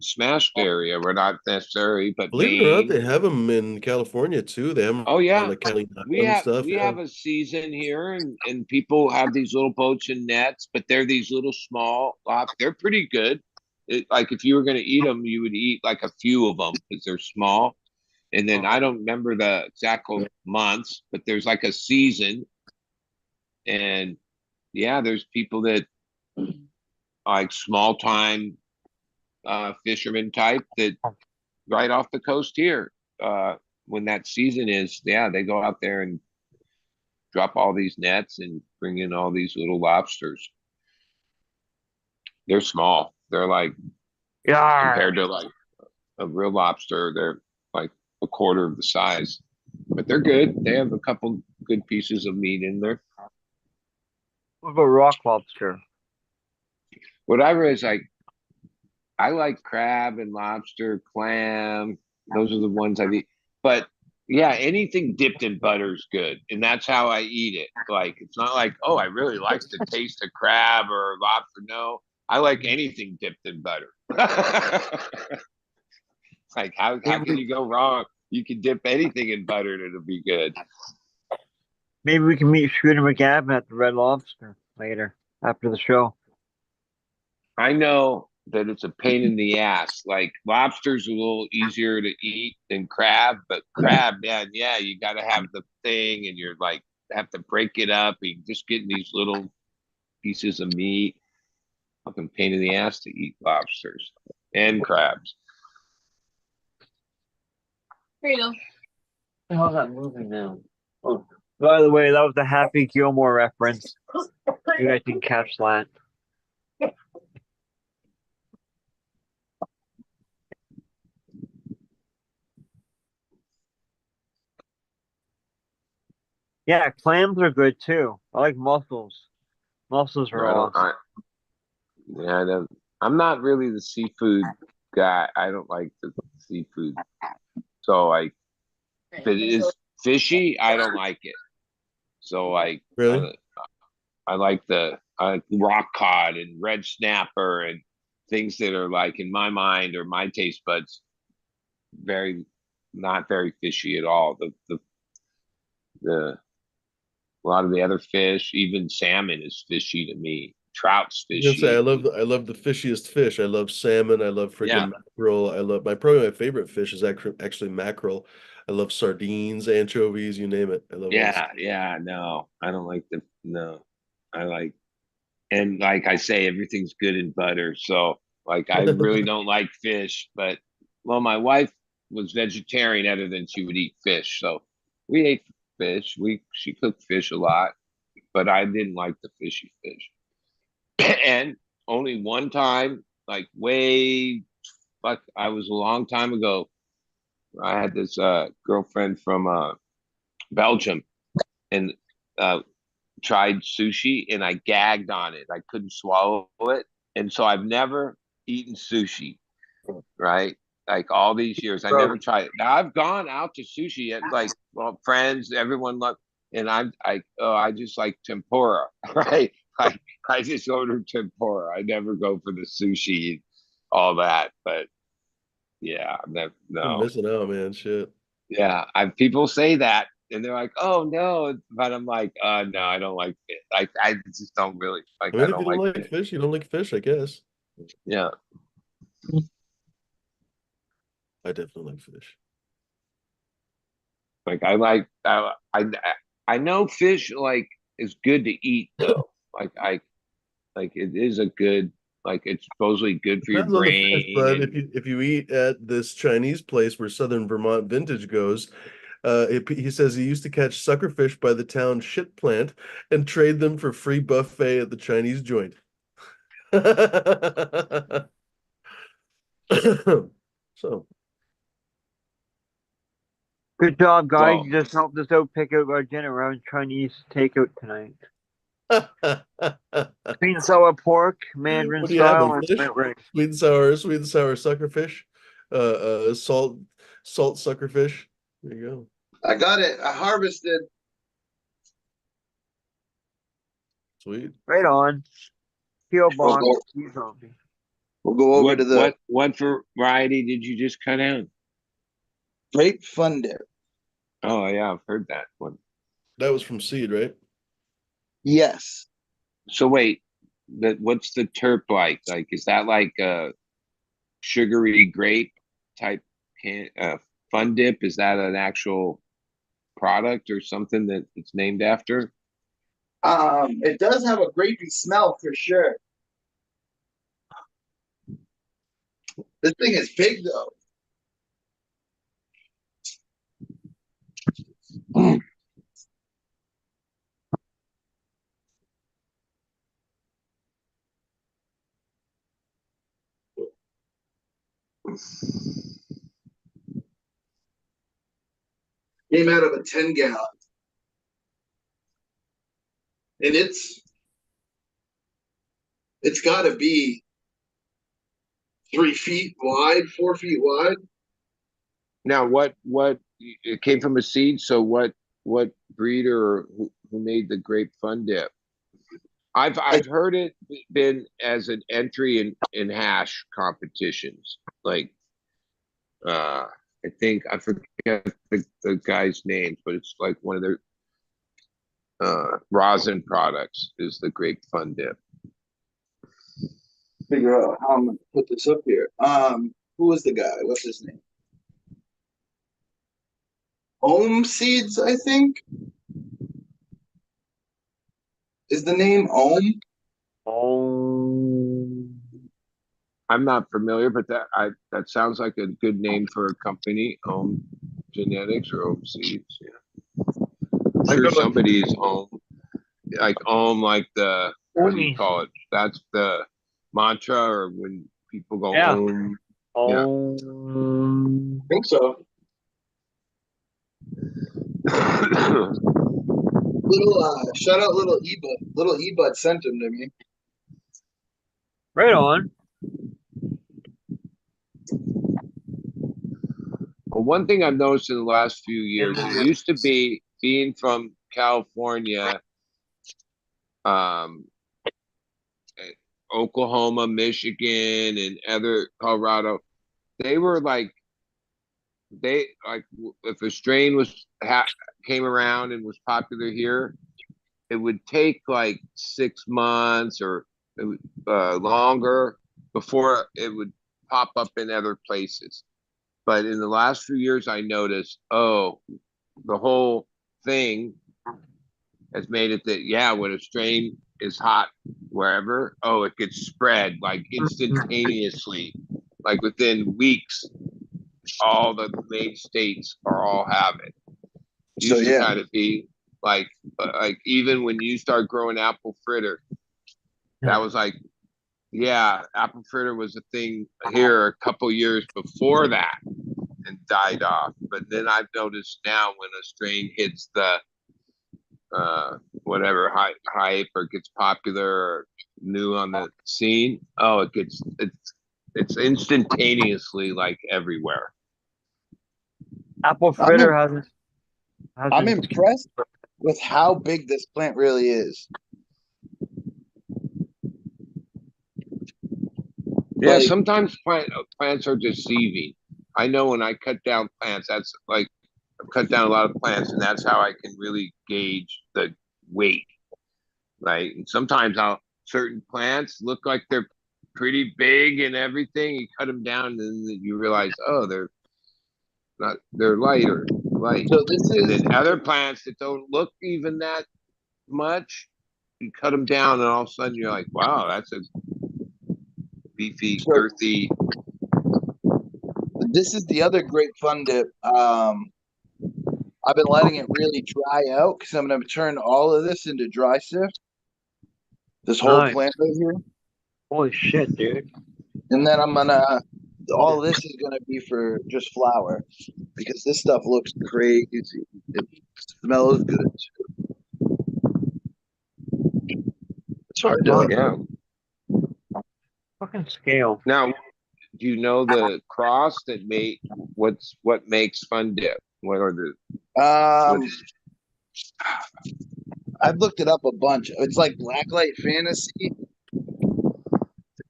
smashed area. We're not necessarily, but Believe it or not, Maine. they have them in California too. They have them Oh on yeah, like County Island and stuff. we Yeah. have a season here, and people have these little boats and nets, but they're these little small lob. They're pretty good. Like if you were going to eat them, you would eat like a few of them because they're small. And then I don't remember the exact months, but there's like a season, and yeah, there's people that like small time fisherman type that right off the coast here. When that season is, yeah, they go out there and drop all these nets and bring in all these little lobsters. They're small. They're like Yeah. compared to like a real lobster, they're like a quarter of the size. But they're good. They have a couple good pieces of meat in there. What about rock lobster? Whatever is like I like crab and lobster, clam. Those are the ones I eat. But yeah, anything dipped in butter is good, and that's how I eat it. Like it's not like, oh, I really like the taste of crab or lobster. No, I like anything dipped in butter. Like how can you go wrong? You can dip anything in butter and it'll be good. Maybe we can meet Shooter McGavin at the Red Lobster later after the show. I know that it's a pain in the ass. Like lobster's a little easier to eat than crab, but crab, man, yeah, you got to have the thing, and you're like have to break it up. You just getting these little pieces of meat. Fucking pain in the ass to eat lobsters and crabs. Here you go. How's that moving now? Oh, by the way, that was the Happy Gilmore reference. You guys can catch that. Yeah, clams are good too. I like mussels. Mussels are I don't. awesome. Yeah, I don't. I'm not really the seafood guy. I don't like the seafood. So like, if it is fishy, I don't like it. So like, Really? I like the rock cod and red snapper and things that are like in my mind or my taste buds very not very fishy at all. The a lot of the other fish, even salmon, is fishy to me. Trout's I was gonna say fishy. I love the fishiest fish. I love salmon. I love Yeah, freaking mackerel. I love probably my favorite fish is actually mackerel. I love sardines, anchovies, you name it. I love all this. yeah. No, I don't like the no. I like and like I say, everything's good in butter. So like I really don't like fish, but well, my wife was vegetarian other than she would eat fish. So we ate fish. We she cooked fish a lot, but I didn't like the fishy fish. And only one time, like way fuck, I was a long time ago. I had this girlfriend from Belgium and uh, tried sushi and I gagged on it. I couldn't swallow it. And so I've never eaten sushi, right? Like all these years, I never tried it. Now I've gone out to sushi at like well, friends, everyone loved, and I just like tempura, right? I just order tempura. I never go for the sushi, all that. But yeah, I'm no, missing out, man. Shit. yeah. People say that, and they're like, "Oh no," but I'm like, no, I don't like it. I just don't really like. I I mean, if you don't don't like like it. fish, you don't like fish, I guess. Yeah, I definitely like fish. like I know fish like is good to eat though. Like it is a good like it's supposedly good for your Depends on the fish, brain but and if you eat at this Chinese place where Southern Vermont Vintage goes, he says he used to catch suckerfish by the town shit plant and trade them for free buffet at the Chinese joint. So, Good job, guys. so You just helped us out pick out our dinner. We're having Chinese takeout tonight. what Sweet and sour pork, Mandarin do you have? style, A and fish? mint rice. Sweet and sour suckerfish, salt suckerfish. There you go. I got it. I harvested. Sweet. Right on. P.O. We'll box. go, You told me. we'll go over to the What variety did you just cut out? grape fun dip. Oh yeah, I've heard that one. That was from seed, right? Yes. So wait, what's the terp like? Like, is that like a sugary grape type fun dip? Is that an actual product or something that it's named after? It does have a grapey smell for sure. This thing is big though. Came out of a 10 gallon. And it's gotta be 3 feet wide, 4 feet wide. Now, what it came from a seed? So what breeder or who made the grape fun dip? I've heard it been as an entry in hash competitions. Like I think I forget the guy's name, but it's like one of their rosin products is the grape fun dip. Figure out how I'm gonna put this up here. Who was the guy? What's his name? Ohm Seeds, I think. Is the name Ohm? Oh. I'm not familiar, but that sounds like a good name for a company. Ohm Genetics or Ohm Seeds. Yeah. I'm I sure got somebody's Ohm, like Ohm, like the what do you Omis. call it? That's the mantra, or when people go Yeah. Ohm. Yeah. Oh. I think so. Little shout out little Ebud. Little Ebud sent him to me. Right on. Well, one thing I've noticed in the last few years, it used to be being from California, um, Oklahoma, Michigan, and other Colorado. They were like if a strain came around and was popular here, it would take like 6 months or longer before it would pop up in other places. But in the last few years, I noticed, oh, the whole thing has made it that, yeah, when a strain is hot wherever, oh, it gets spread like instantaneously, like within weeks, all the main states are all have it. It So used to yeah. kind of be like even when you start growing apple fritter, that was like, yeah, apple fritter was a thing here a couple years before that and died off. But then I've noticed now when a strain hits the whatever hype or gets popular or new on the scene, oh, it's instantaneously like everywhere. Apple I'm fritter I'm hasn't impressed with how big this plant really is. Yeah, Like, sometimes plants are deceiving. I know when I cut down plants, that's like I've cut down a lot of plants, and that's how I can really gauge the weight. Right, and sometimes I'll certain plants look like they're pretty big and everything. You cut them down, and then you realize, oh, they're not. They're light. so this And is then other plants that don't look even that much, you cut them down, and all of a sudden you're like, wow, that's a beefy, so girthy. this is the other great fun dip. I've been letting it really dry out because I'm gonna turn all of this into dry sift. This whole nice. plant right here. Holy shit, dude. And then all this is gonna be for just flour because this stuff looks crazy. It smells good. It's hard to. Yeah. Fucking scale. Now, do you know the cross that what makes Fun Dip? What are the Um, I've looked it up a bunch. It's like Blacklight Fantasy,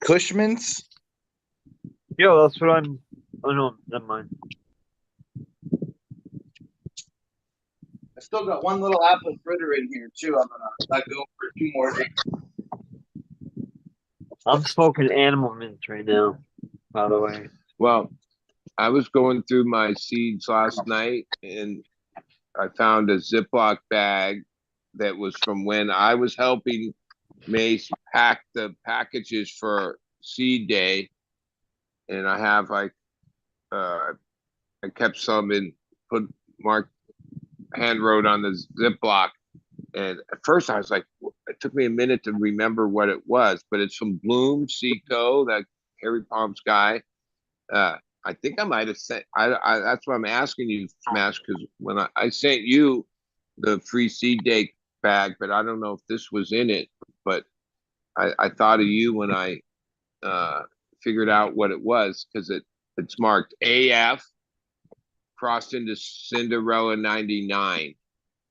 Cushman's. Yo, that's what I'm. Oh no, never mind. I still got one little apple fritter in here too. I'm gonna let go for 2 more days. I'm smoking animal mints right now. By the way. Well, I was going through my seeds last night and I found a Ziploc bag that was from when I was helping Mace pack the packages for seed day. And I have like, I kept some and put Mark hand wrote on the Ziploc. And at first I was like, it took me a minute to remember what it was, but it's from Bloom Seco, that Harry Palms guy. I think I might have sent. That's why I'm asking you, Smash, because when I sent you the free seed day bag, but I don't know if this was in it. But I thought of you when I figured out what it was because it's marked AF crossed into Cinderella 99,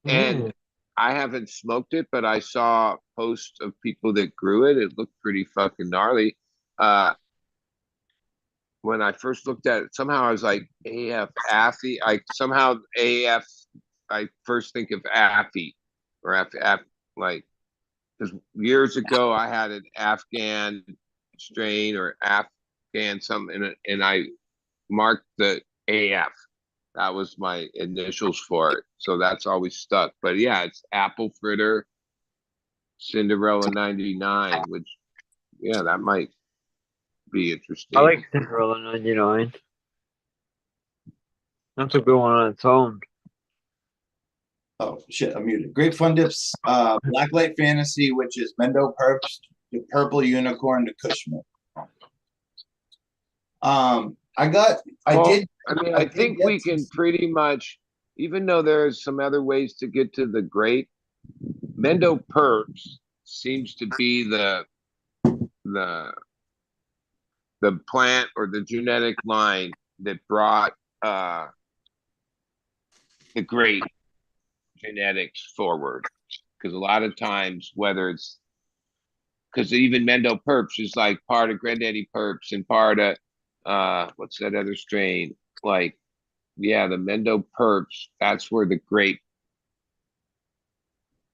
and I haven't smoked it, but I saw posts of people that grew it. It looked pretty fucking gnarly. When I first looked at it, somehow I was like AF Affy. I somehow AF. I first think of Affy or F like because years ago I had an Afghan strain or Afghan something, and I marked the AF. That was my initials for it, so that's always stuck. But yeah, it's apple fritter Cinderella 99, which yeah, that might be interesting. I like Cinderella 99. That's a good one on its own. Oh shit, I'm muted. Grape Fun Dips, Blacklight Fantasy, which is Mendo Perps, the Purple Unicorn to Cushman. I mean, I think we can pretty much, even though there's some other ways to get to the grape, Mendo Perps seems to be the plant or the genetic line that brought the grape genetics forward. Because a lot of times, whether it's because even Mendo Perps is like part of Granddaddy Perps and part of what's that other strain? Like, yeah, the Mendo Perps, that's where the grape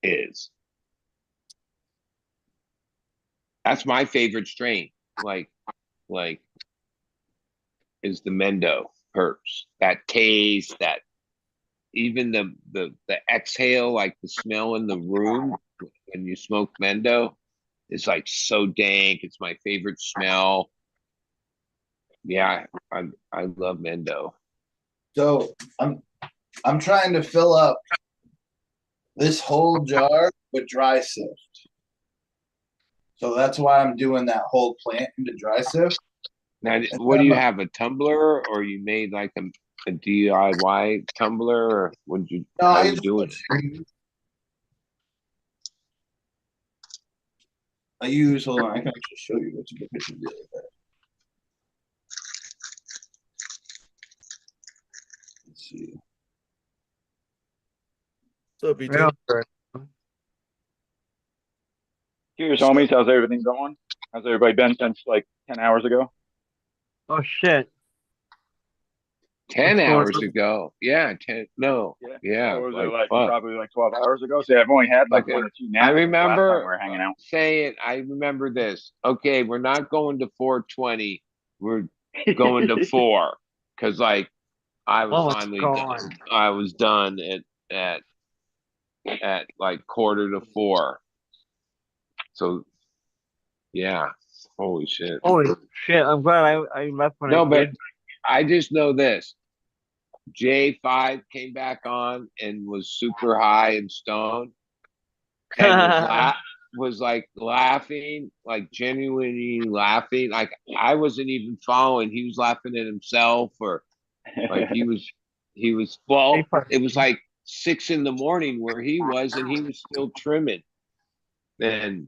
is. That's my favorite strain. Like is the Mendo Perps. That taste, that even the exhale, like the smell in the room when you smoke Mendo, is like so dank. It's my favorite smell. Yeah, I love Mendo. So I'm trying to fill up this whole jar with dry sift. So that's why I'm doing that whole plant into dry sift. Now, what do you have, a tumbler, or you made like a DIY tumbler, or what you? No, how you doing it? I use. Hold on, I can actually show you what's a good picture of the other day. Let's see. What's up, BT? Cheers, homies. How's everything going? How's everybody been since like 10 hours ago? Oh shit. 10 hours ago. Yeah, 10. No. Yeah. What was it like? Probably like 12 hours ago. So I've only had like 1 or 2 naps. I remember last time we were hanging out. saying, I remember this. Okay, we're not going to 420. We're going to 4 because like I was finally done. I was done at like 3:45. So yeah, holy shit. Holy shit! I'm glad I left when I did. I just know this. J5 came back on and was super high and stoned and was like laughing, like genuinely laughing. Like I wasn't even following. He was laughing at himself, or like he was well, it was like 6 a.m. where he was, and he was still trimming. And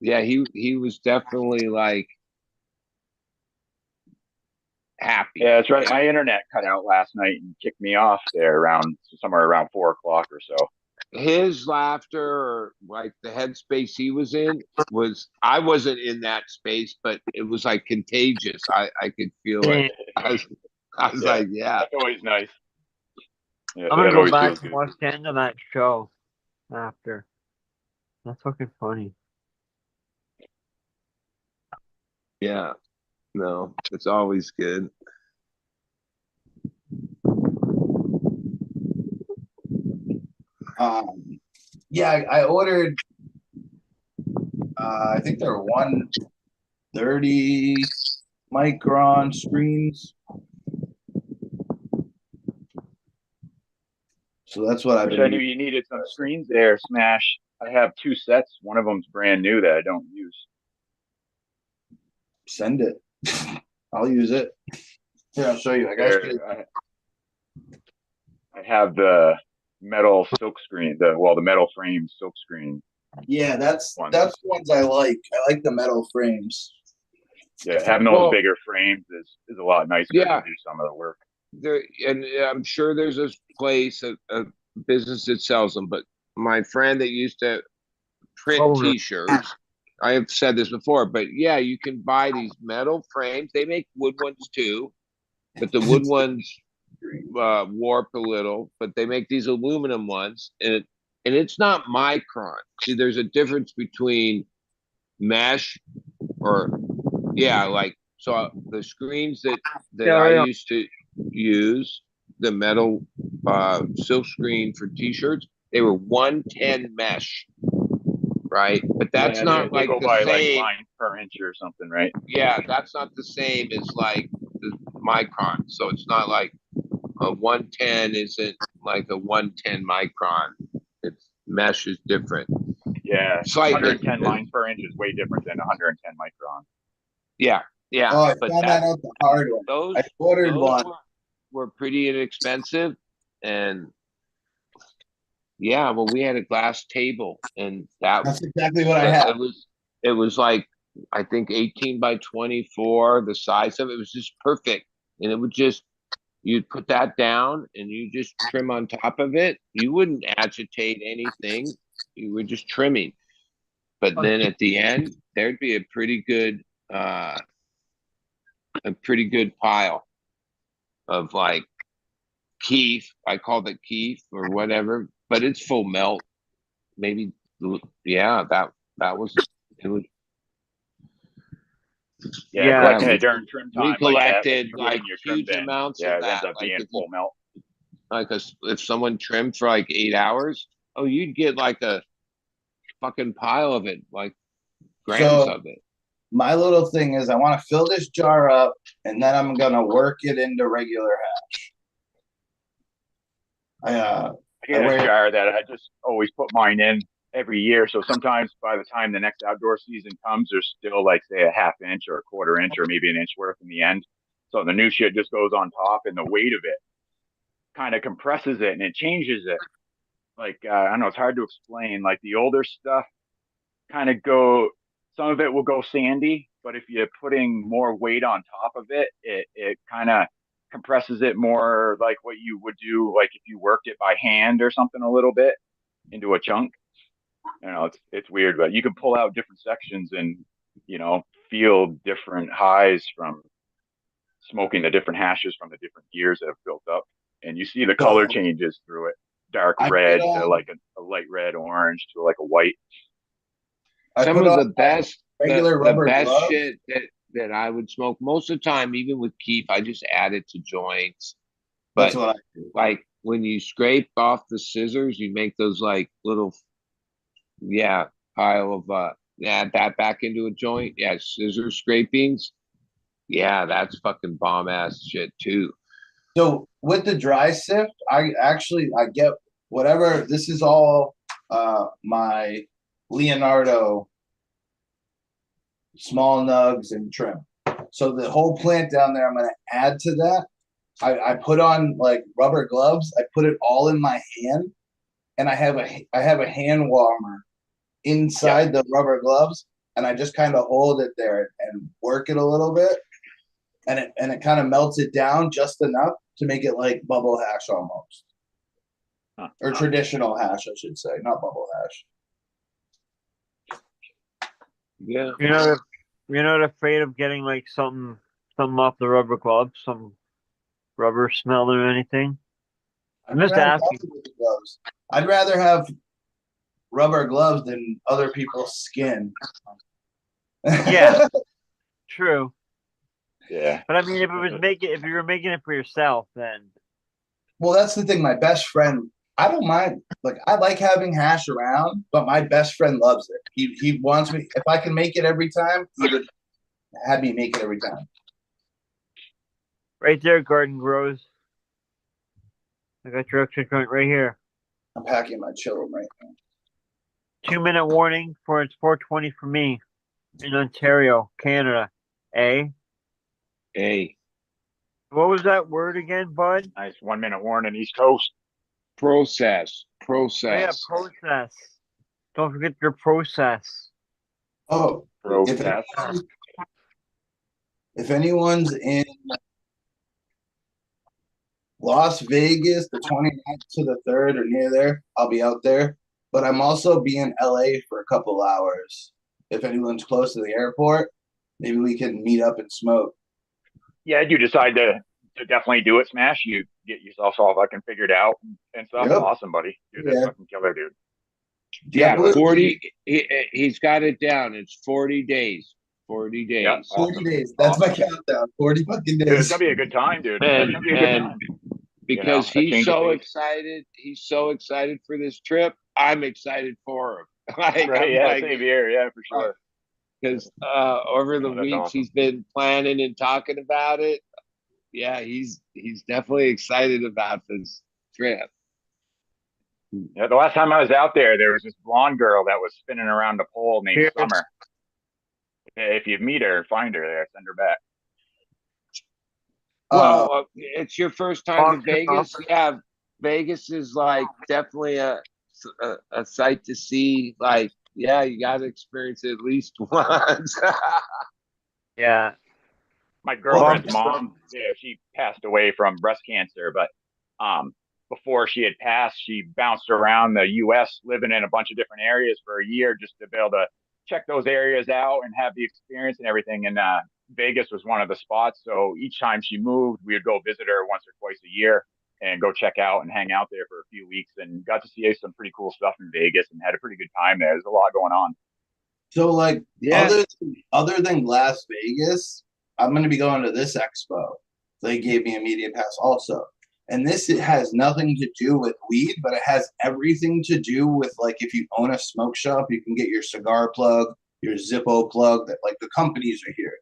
yeah, he was definitely like happy. Yeah, that's right. My internet cut out last night and kicked me off there somewhere around 4 o'clock or so. His laughter, or like the headspace he was in, I wasn't in that space, but it was like contagious. I could feel it. I was like, yeah. That's always nice. Yeah, I'm gonna that go always back feels and good. watch the end of that show after. That's fucking funny. Yeah. No, it's always good. Yeah, I ordered. I think they're 130 micron screens. So that's what I've Wish been I knew you needed some screens there, Smash. I have 2 sets. One of them's brand new that I don't use. Send it. I'll use it. Here, I'll show you. I have the metal silk screen, the metal frame silk screen. Yeah, that's the ones I like. I like the metal frames. Yeah, having those bigger frames is a lot nicer to do some of the work. And I'm sure there's a place, a business that sells them, but my friend that used to print T-shirts, I have said this before, but yeah, you can buy these metal frames. They make wood ones too, but the wood ones warp a little, but they make these aluminum ones, and it's not micron. See, there's a difference between mesh or like, so the screens that I used to use, the metal silk screen for T-shirts, they were 110 mesh, right? But that's not they like go the by same like line per inch or something, right? Yeah, that's not the same as like the micron. So it's not like a 110 isn't like a 110 micron. It's mesh is different. Yeah, Slightly. 110 lines per inch is way different than 110 micron. Yeah. Oh, I found that out the hard way. Those, I ordered one. Were pretty inexpensive, and well, we had a glass table, and that's exactly what I had. It was like, I think 18 by 24. The size of it was just perfect, and it would just, you'd put that down and you just trim on top of it. You wouldn't agitate anything. You were just trimming. But then at the end, there'd be a pretty good pile of like keef. I called it keef or whatever, but it's full melt. Maybe, that was, it was. Yeah, collecting it during trim time. We collected like your huge amounts of that. It ends up being full melt. Like if someone trimmed for like 8 hours, you'd get like a fucking pile of it, like grams of it. My little thing is I want to fill this jar up, and then I'm gonna work it into regular hash. I get a jar that I just always put mine in every year. So sometimes by the time the next outdoor season comes, there's still like, say, a ½ inch or a quarter inch or maybe an inch worth in the end. So the new shit just goes on top, and the weight of it kind of compresses it and it changes it. Like, I don't know, it's hard to explain. Like the older stuff kind of some of it will go sandy, but if you're putting more weight on top of it, it kind of compresses it more like what you would do, like if you worked it by hand or something a little bit into a chunk. You know, it's weird, but you can pull out different sections and, feel different highs from smoking the different hashes from the different gears that have built up. And you see the color changes through it. Dark red to like a light red, orange to like a white. Some of the best regular rubber gloves shit that I would smoke most of the time, even with keef, I just add it to joints. But that's what I do. Like when you scrape off the scissors, you make those like little pile of add that back into a joint. Yeah, scissor scrapings. Yeah, that's fucking bomb ass shit too. So with the dry sift, I get whatever. This is all my Leonardo small nugs and trim. So the whole plant down there, I'm going to add to that. I put on like rubber gloves. I put it all in my hand, and I have a hand warmer inside the rubber gloves, and I just kind of hold it there and work it a little bit. and it kind of melts it down just enough to make it like bubble hash almost, or traditional hash, I should say, not bubble hash. Yeah. You're not afraid of getting like something off the rubber glove, some rubber smell or anything? I'm just asking. Gloves. I'd rather have rubber gloves than other people's skin. Yeah, true. Yeah. But I mean, if you were making it for yourself, then Well, that's the thing. My best friend, I don't mind. Like, I like having hash around, but my best friend loves it. He wants me. If I can make it every time, he would have me make it every time. right there, Garden Grows. I got your extra joint right here. I'm packing my chillum right now. 2-minute warning for it's 4:20 for me in Ontario, Canada. Eh? Hey, What was that word again, bud? Nice 1 minute warning, East Coast. process. Oh, yeah, process. Don't forget your process. Oh, Process. if anyone's in Las Vegas, the 29th to the 3rd or near there, I'll be out there. But I'm also be in LA for a couple hours. If anyone's close to the airport, maybe we can meet up and smoke. Yeah, you decide to definitely do it, Smash. You get yourself all fucking figured out and stuff. Yep. Awesome, buddy. Dude, that's Yeah. fucking killer, dude. Yeah, Definitely. 40. He's got it down. It's 40 days. 40 days. Yeah, 40 awesome. days. That's Awesome. my countdown. 40 fucking Dude, days. it's gonna be a good time, dude. It's gonna be a good time. Because that he's change of so pace. excited. He's so excited for this trip. I'm excited for him. Right, I'm yeah, like, same here, yeah, for sure. because over the That's weeks awesome. he's been planning and talking about it. Yeah, he's definitely excited about this trip. Yeah, the last time I was out there, there was this blonde girl that was spinning around the pole named Cheers. Summer. If you meet her, find her there, send her back. Well, it's your first time to Box Vegas. Yeah, Vegas is like definitely a sight to see. Like, yeah, you got to experience it at least once. Yeah. My girlfriend's Well, mom, yeah, she passed away from breast cancer, but before she had passed, she bounced around the U.S. living in a bunch of different areas for a year just to be able to check those areas out and have the experience and everything. And Vegas was one of the spots. So each time she moved, we would go visit her once or twice a year and go check out and hang out there for a few weeks and got to see some pretty cool stuff in Vegas and had a pretty good time there. There's a lot going on. So, like, Yeah. other than Las Vegas, I'm going to be going to this expo. They gave me a media pass also. And this, it has nothing to do with weed, but it has everything to do with, like, if you own a smoke shop, you can get your cigar plug, your Zippo plug, that, like, the companies are here.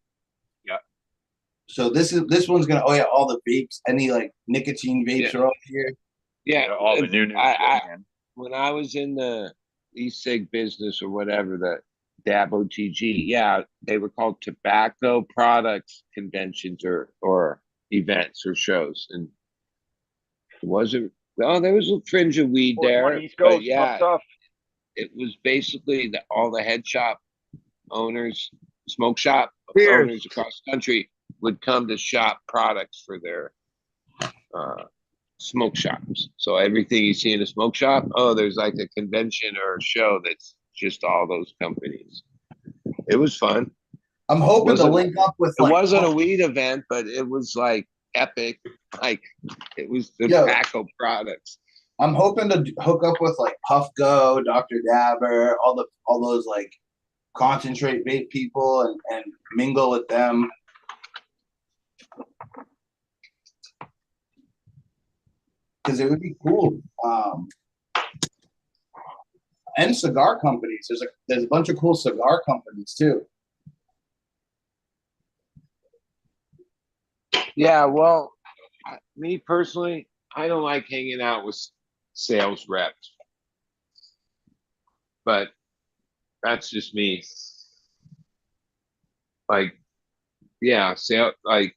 Yeah. So this one's going to, oh yeah, all the vapes, any, like, nicotine vapes are all here. Yeah, all the new shit, man. When I was in the e-cig business or whatever, the DAB OTG, yeah, they were called tobacco products conventions or events or shows, and it wasn't. Oh, there was a fringe of weed there, East but Coast, yeah, stuff. it was basically all the head shop owners, smoke shop Cheers. owners across the country would come to shop products for their smoke shops. So everything you see in a smoke shop, oh, there's like a convention or a show that's just all those companies. It was fun. I'm hoping to link up with, It like, wasn't a weed event, but it was like epic. Like it was tobacco products. I'm hoping to hook up with, like, Puff Go, Dr. Dabber, all those like concentrate vape people and mingle with them. Because it would be cool. And cigar companies. There's a bunch of cool cigar companies too. Yeah, well, me personally, I don't like hanging out with sales reps, but that's just me. Like, yeah, like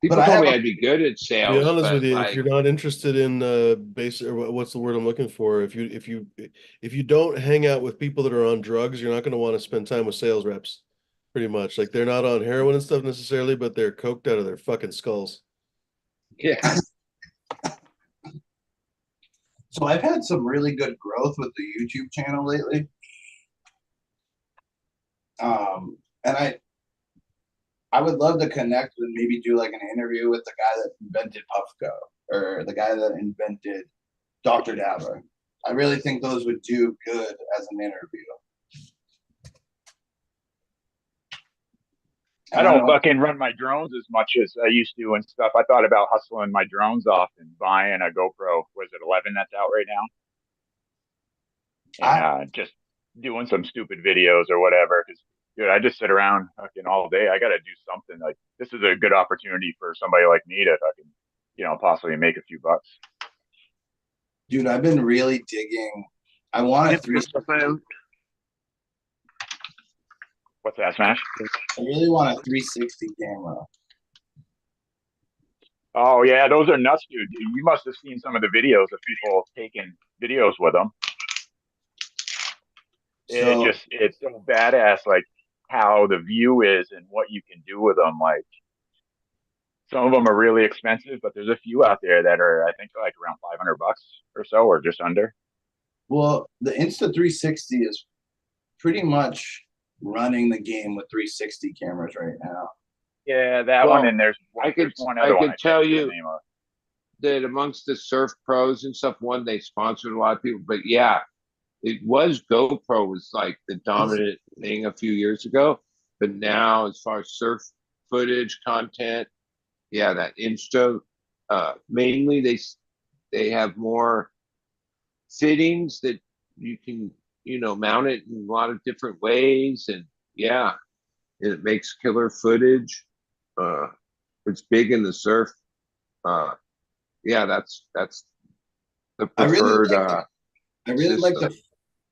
people But I told have me a- I'd be good at To sales. be honest but with you, like, if you're not interested in basic, or what's the word I'm looking for? If you don't hang out with people that are on drugs, you're not going to want to spend time with sales reps. pretty much. Like they're not on heroin and stuff necessarily, but they're coked out of their fucking skulls. Yeah. So I've had some really good growth with the YouTube channel lately. And I would love to connect and maybe do like an interview with the guy that invented Puffco or the guy that invented Dr. Dabber. I really think those would do good as an interview. I don't fucking run my drones as much as I used to and stuff. I thought about hustling my drones off and buying a GoPro. Was it 11 that's out right now? And just doing some stupid videos or whatever. Because, dude, I just sit around fucking all day. I got to do something. Like, this is a good opportunity for somebody like me to fucking, possibly make a few bucks. Dude, I've been really digging. I want a 360. What's that, Smash? I really want a 360 camera. Oh yeah, those are nuts, dude. You must have seen some of the videos of people taking videos with them. It's so badass, like how the view is and what you can do with them. Like some of them are really expensive, but there's a few out there that are, I think, like around $500 or so, or just under. Well, the Insta360 is pretty much running the game with 360 cameras right now. Yeah, that one, and there's I could tell you that amongst the surf pros and stuff, one, they sponsored a lot of people, but yeah, it was GoPro was like the dominant thing a few years ago, but now as far as surf footage content, yeah, that Insta, mainly they have more fittings that you can mount it in a lot of different ways, and yeah, it makes killer footage. It's big in the surf. Yeah, that's the preferred. I really like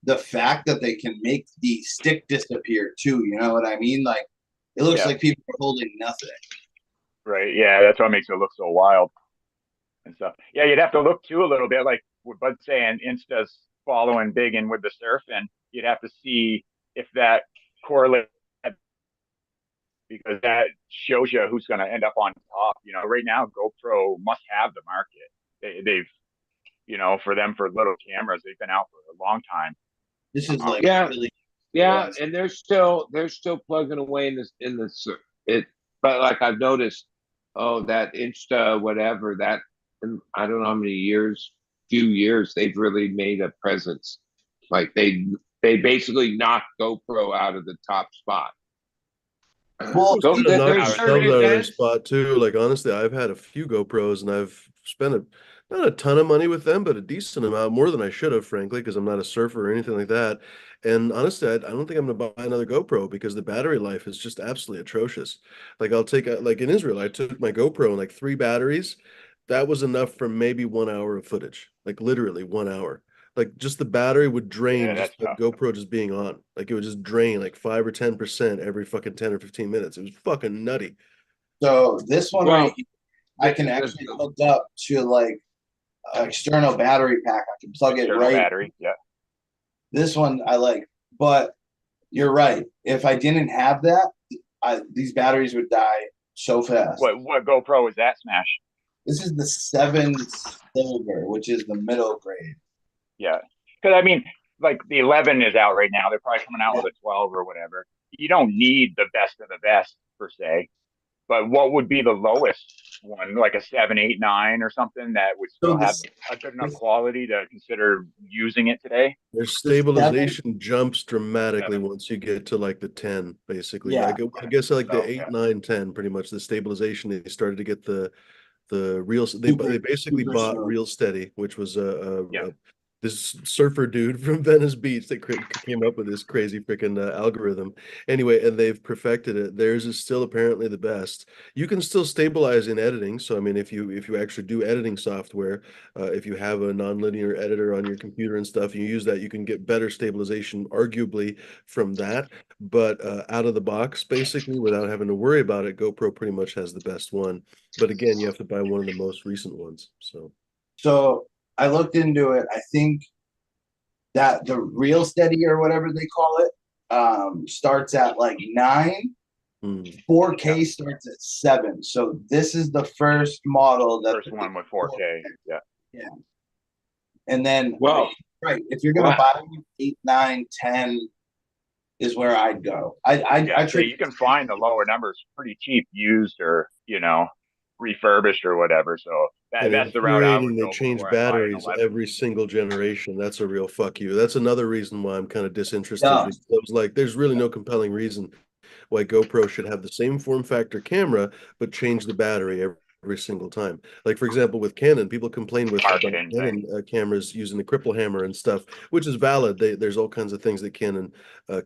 the fact that they can make the stick disappear too. You know what I mean? Like it looks like people are holding nothing. Right. Yeah, that's what makes it look so wild and stuff. Yeah, you'd have to look too a little bit, like what Bud's saying. Insta's following big in with the surf, and you'd have to see if that correlates, because that shows you who's going to end up on top. Right now, GoPro must have the market. They've, for little cameras, they've been out for a long time. This is like really, and they're still plugging away in this it. But like I've noticed, that Insta whatever that, I don't know how many few years they've really made a presence. Like they basically knocked GoPro out of the top spot. Well, there's certain spot too. Like honestly, I've had a few GoPros and I've spent not a ton of money with them, but a decent amount, more than I should have, frankly, because I'm not a surfer or anything like that. And honestly, I don't think I'm gonna buy another GoPro because the battery life is just absolutely atrocious. Like I'll take like in Israel, I took my GoPro and like 3 batteries. That was enough for maybe 1 hour of footage, like literally 1 hour. Like just the battery would drain just the GoPro just being on. Like it would just drain like 5 or 10% every fucking 10 or 15 minutes. It was fucking nutty. So this one right here, I can actually hook up to like an external battery pack. I can plug it right. Battery, yeah. This one I like, but you're right. If I didn't have that, these batteries would die so fast. What GoPro is that, Smash? This is the 7 Silver, which is the middle grade. Yeah, because I mean, like the 11 is out right now. They're probably coming out with a 12 or whatever. You don't need the best of the best per se, but what would be the lowest one, like a 7, 8, 9 or something that would still have a good enough quality to consider using it today? Their stabilization jumps dramatically once you get to like the 10, basically. Yeah. Like I guess like the 8, 9, 10, pretty much the stabilization. They started to get the real. They basically bought Real Steady, which was this surfer dude from Venice Beach that came up with this crazy freaking algorithm. Anyway, and they've perfected it. Theirs is still apparently the best. You can still stabilize in editing. So I mean, if you actually do editing software, if you have a nonlinear editor on your computer and stuff, you use that, you can get better stabilization, arguably, from that. But out of the box, basically, without having to worry about it, GoPro pretty much has the best one. But again, you have to buy one of the most recent ones. So I looked into it. I think that the Real Steady or whatever they call it, starts at like 9. Hmm. 4K starts at 7. So this is the first model that First one with 4K. Yeah. Yeah. And then Well, right, if you're gonna buy 8, 9, 10 is where I'd go. I So trade. you can find the lower numbers pretty cheap, used or refurbished or whatever. So And that's the route I would infuriating, they go change before I buy an batteries 11. every single generation. That's a real fuck you. That's another reason why I'm kind of disinterested. Yeah. Because I was like, there's really no compelling reason why GoPro should have the same form factor camera, but change the battery every single time. Like, for example, with Canon, people complain with about Marketing Canon thing. cameras using the cripple hammer and stuff, which is valid. There's all kinds of things that Canon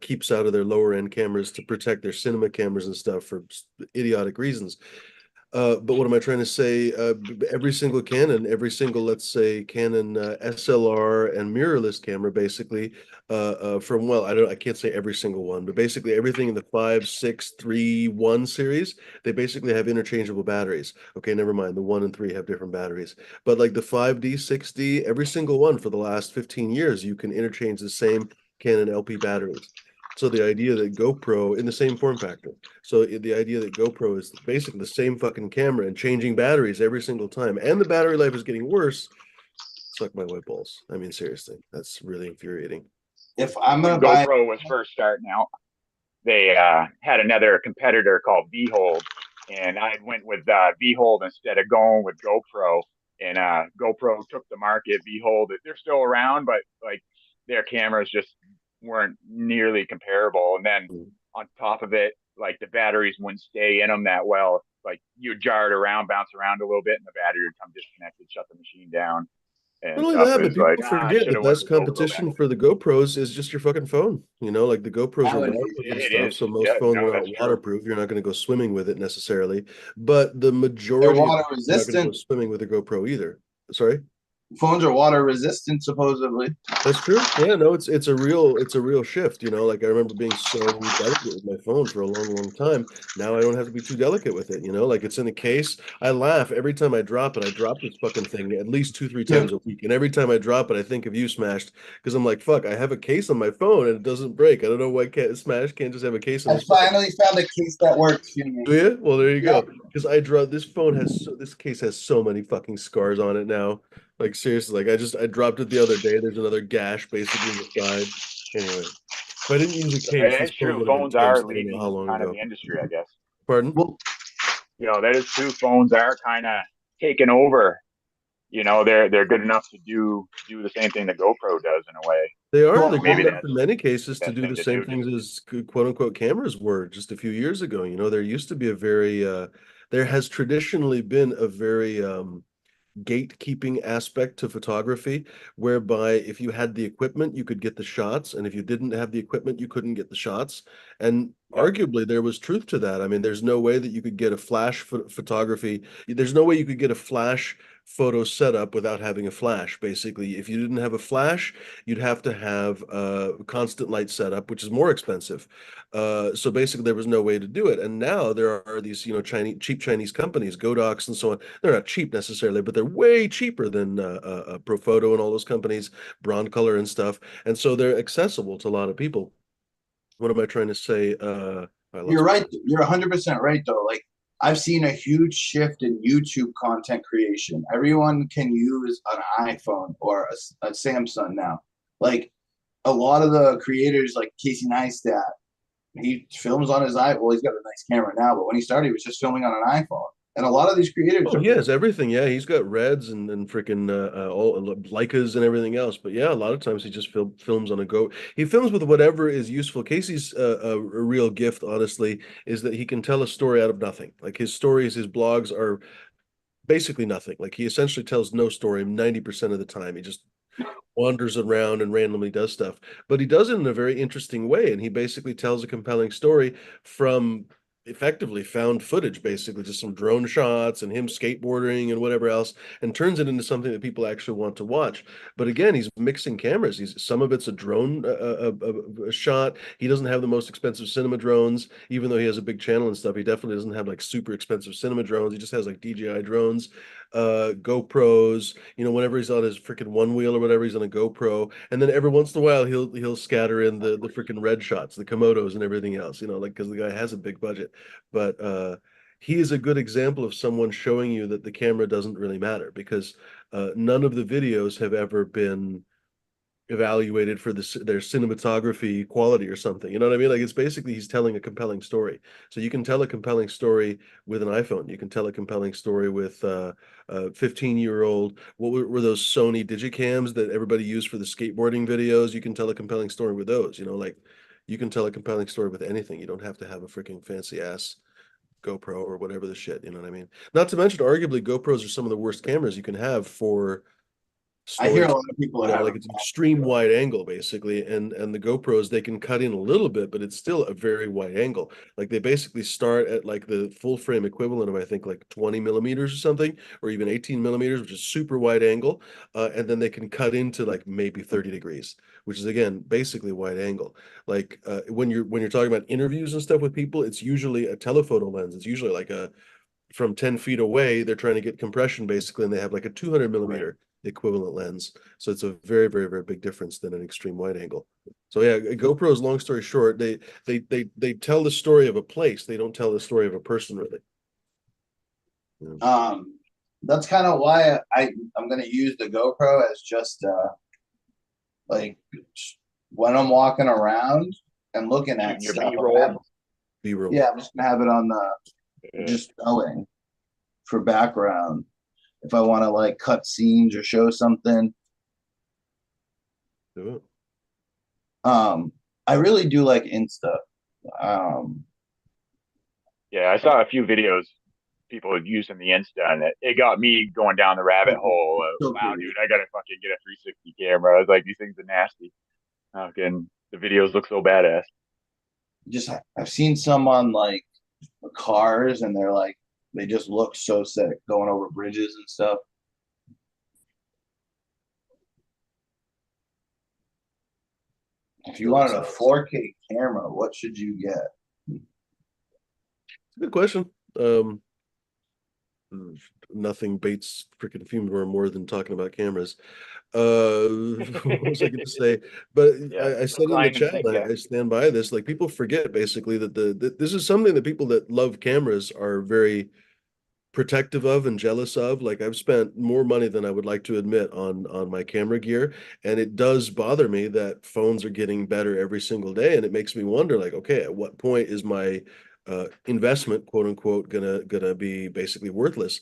keeps out of their lower end cameras to protect their cinema cameras and stuff for idiotic reasons. But what am I trying to say? Every single Canon, every single, let's say, Canon SLR and mirrorless camera, basically, from well, I can't say every single one, but basically everything in the 5, 6, 3, 1 series, they basically have interchangeable batteries. Okay, never mind. The 1 and 3 have different batteries, but like the 5D, 6D, every single one for the last 15 years, you can interchange the same Canon LP batteries. So the idea that GoPro in the same form factor. So the idea that GoPro is basically the same fucking camera and changing batteries every single time, and the battery life is getting worse. Suck my white balls. I mean, seriously, that's really infuriating. If I'm When gonna buy, GoPro was first starting out, they had another competitor called VHold, and I went with VHold instead of going with GoPro. And GoPro took the market. VHold, they're still around, but like their cameras just weren't nearly comparable. And then on top of it, like the batteries wouldn't stay in them that well. Like you jar it around, bounce around a little bit, and the battery would come disconnected, shut the machine down, Not and only stuff. that, It but was like, people I forget should the have went best with GoPro back competition then. for the GoPros is just your fucking phone. You know, like the GoPros are nowadays, waterproof and It stuff, is. so most Yeah, phones no, are not that's true. waterproof. You're not going to go swimming with it necessarily, but the they're majority of water people are not going to go resistant. swimming with a GoPro either. Sorry? Phones are water resistant, supposedly. That's true. Yeah, no, it's a real shift, you know. Like I remember being so delicate with my phone for a long, long time. Now I don't have to be too delicate with it, you know. Like it's in a case. I laugh every time I drop it. I drop this fucking thing at least 2, 3 times a week, and every time I drop it, I think of you, Smashed, because I'm like, fuck, I have a case on my phone and it doesn't break. I don't know why can't Smash can't just have a case on I his phone. finally found a case that works, Jimmy. Do you? Well, there you Yeah. go. Because I draw this case has so many fucking scars on it now. Like seriously, like I dropped it the other day. There's another gash basically in the side. Anyway, if I didn't use a case, this It's phone true. would have been Phones are toast. I don't know how leaving long kind of ago. the industry, I guess. Pardon? Well, That is true. Phones are kind of taking over. They're good enough to do the same thing that GoPro does in a way. They are. well, They're good Maybe enough that's in many cases the to best do the thing to same do. Just things as quote unquote cameras were just a few years ago. You know, there used to be a very there has traditionally been a very gatekeeping aspect to photography, whereby if you had the equipment, you could get the shots, and if you didn't have the equipment, you couldn't get the shots. And yep. arguably, there was truth to that. I mean, there's no way that you could get a flash photography. There's no way you could get a flash photo setup without having a flash. Basically, if you didn't have a flash, you'd have to have a constant light setup, which is more expensive. So basically, there was no way to do it. And now there are these, cheap Chinese companies, Godox and so on. They're not cheap necessarily, but they're way cheaper than Profoto and all those companies, Broncolor and stuff. And so they're accessible to a lot of people. What am I trying to say? I you're lost right. You're 100% right, though. Like, I've seen a huge shift in YouTube content creation. Everyone can use an iPhone or a Samsung now. Like, a lot of the creators, like Casey Neistat, he films on his iPhone. Well, he's got a nice camera now, but when he started, he was just filming on an iPhone. And a lot of these creators Oh, are he has everything. Yeah, he's got Reds and freaking all Leicas and everything else. But yeah, a lot of times he just films on a go. He films with whatever is useful. Casey's a real gift, honestly, is that he can tell a story out of nothing. Like his stories, his blogs are basically nothing. Like he essentially tells no story 90% of the time. He just wanders around and randomly does stuff, but he does it in a very interesting way. And he basically tells a compelling story from effectively found footage, basically just some drone shots and him skateboarding and whatever else, and turns it into something that people actually want to watch. But again, he's mixing cameras. He's some of it's a drone a shot. He doesn't have the most expensive cinema drones, even though he has a big channel and stuff. He definitely doesn't have like super expensive cinema drones. He just has like DJI drones. GoPros, whenever he's on his freaking one wheel or whatever, he's on a GoPro. And then every once in a while he'll scatter in the freaking red shots, the Komodos and everything else, like because the guy has a big budget. But he is a good example of someone showing you that the camera doesn't really matter because none of the videos have ever been evaluated for their cinematography quality or something. You know what I mean? Like it's basically he's telling a compelling story. So you can tell a compelling story with an iPhone. You can tell a compelling story with a 15-year-old. What were those Sony Digicams that everybody used for the skateboarding videos? You can tell a compelling story with those. Like you can tell a compelling story with anything. You don't have to have a freaking fancy ass GoPro or whatever the shit. You know what I mean? Not to mention, arguably, GoPros are some of the worst cameras you can have for I hear a stories. lot of people have Like it's an extreme wide angle basically, and the GoPros they can cut in a little bit, but it's still a very wide angle. Like they basically start at like the full frame equivalent of I think like 20 millimeters or something, or even 18 millimeters, which is super wide angle, and then they can cut into like maybe 30 degrees, which is again basically wide angle. Like when you're talking about interviews and stuff with people, it's usually a telephoto lens. It's usually like a from 10 feet away, they're trying to get compression basically, and they have like a 200 millimeter equivalent lens. So it's a very, very, very big difference than an extreme wide angle. So yeah, GoPros, long story short, they tell the story of a place. They don't tell the story of a person really. Yeah. That's kind of why I'm gonna use the GoPro as just like when I'm walking around and looking at your stuff. B-roll. B-roll. Yeah, I'm just gonna have it on the just going for background if I want to like cut scenes or show something. Do it. I really do like Insta. Um, Yeah, I saw a few videos people using the Insta, and it got me going down the rabbit hole of, so wow, pretty. dude, I gotta fucking get a 360 camera. I was like, these things are nasty. Fucking the videos look so badass. Just I've seen some on like cars, and they're like they just look so sick going over bridges and stuff. If you wanted a 4K camera, what should you get? Good question. Nothing baits freaking Fumor more than talking about cameras. What was I going to say? But Yeah, I said in the grind and chat, think, yeah. I stand by this. Like people forget basically that this is something that people that love cameras are very protective of and jealous of. Like I've spent more money than I would like to admit on my camera gear, and it does bother me that phones are getting better every single day, and it makes me wonder, like, okay, at what point is my investment, quote unquote, gonna be basically worthless?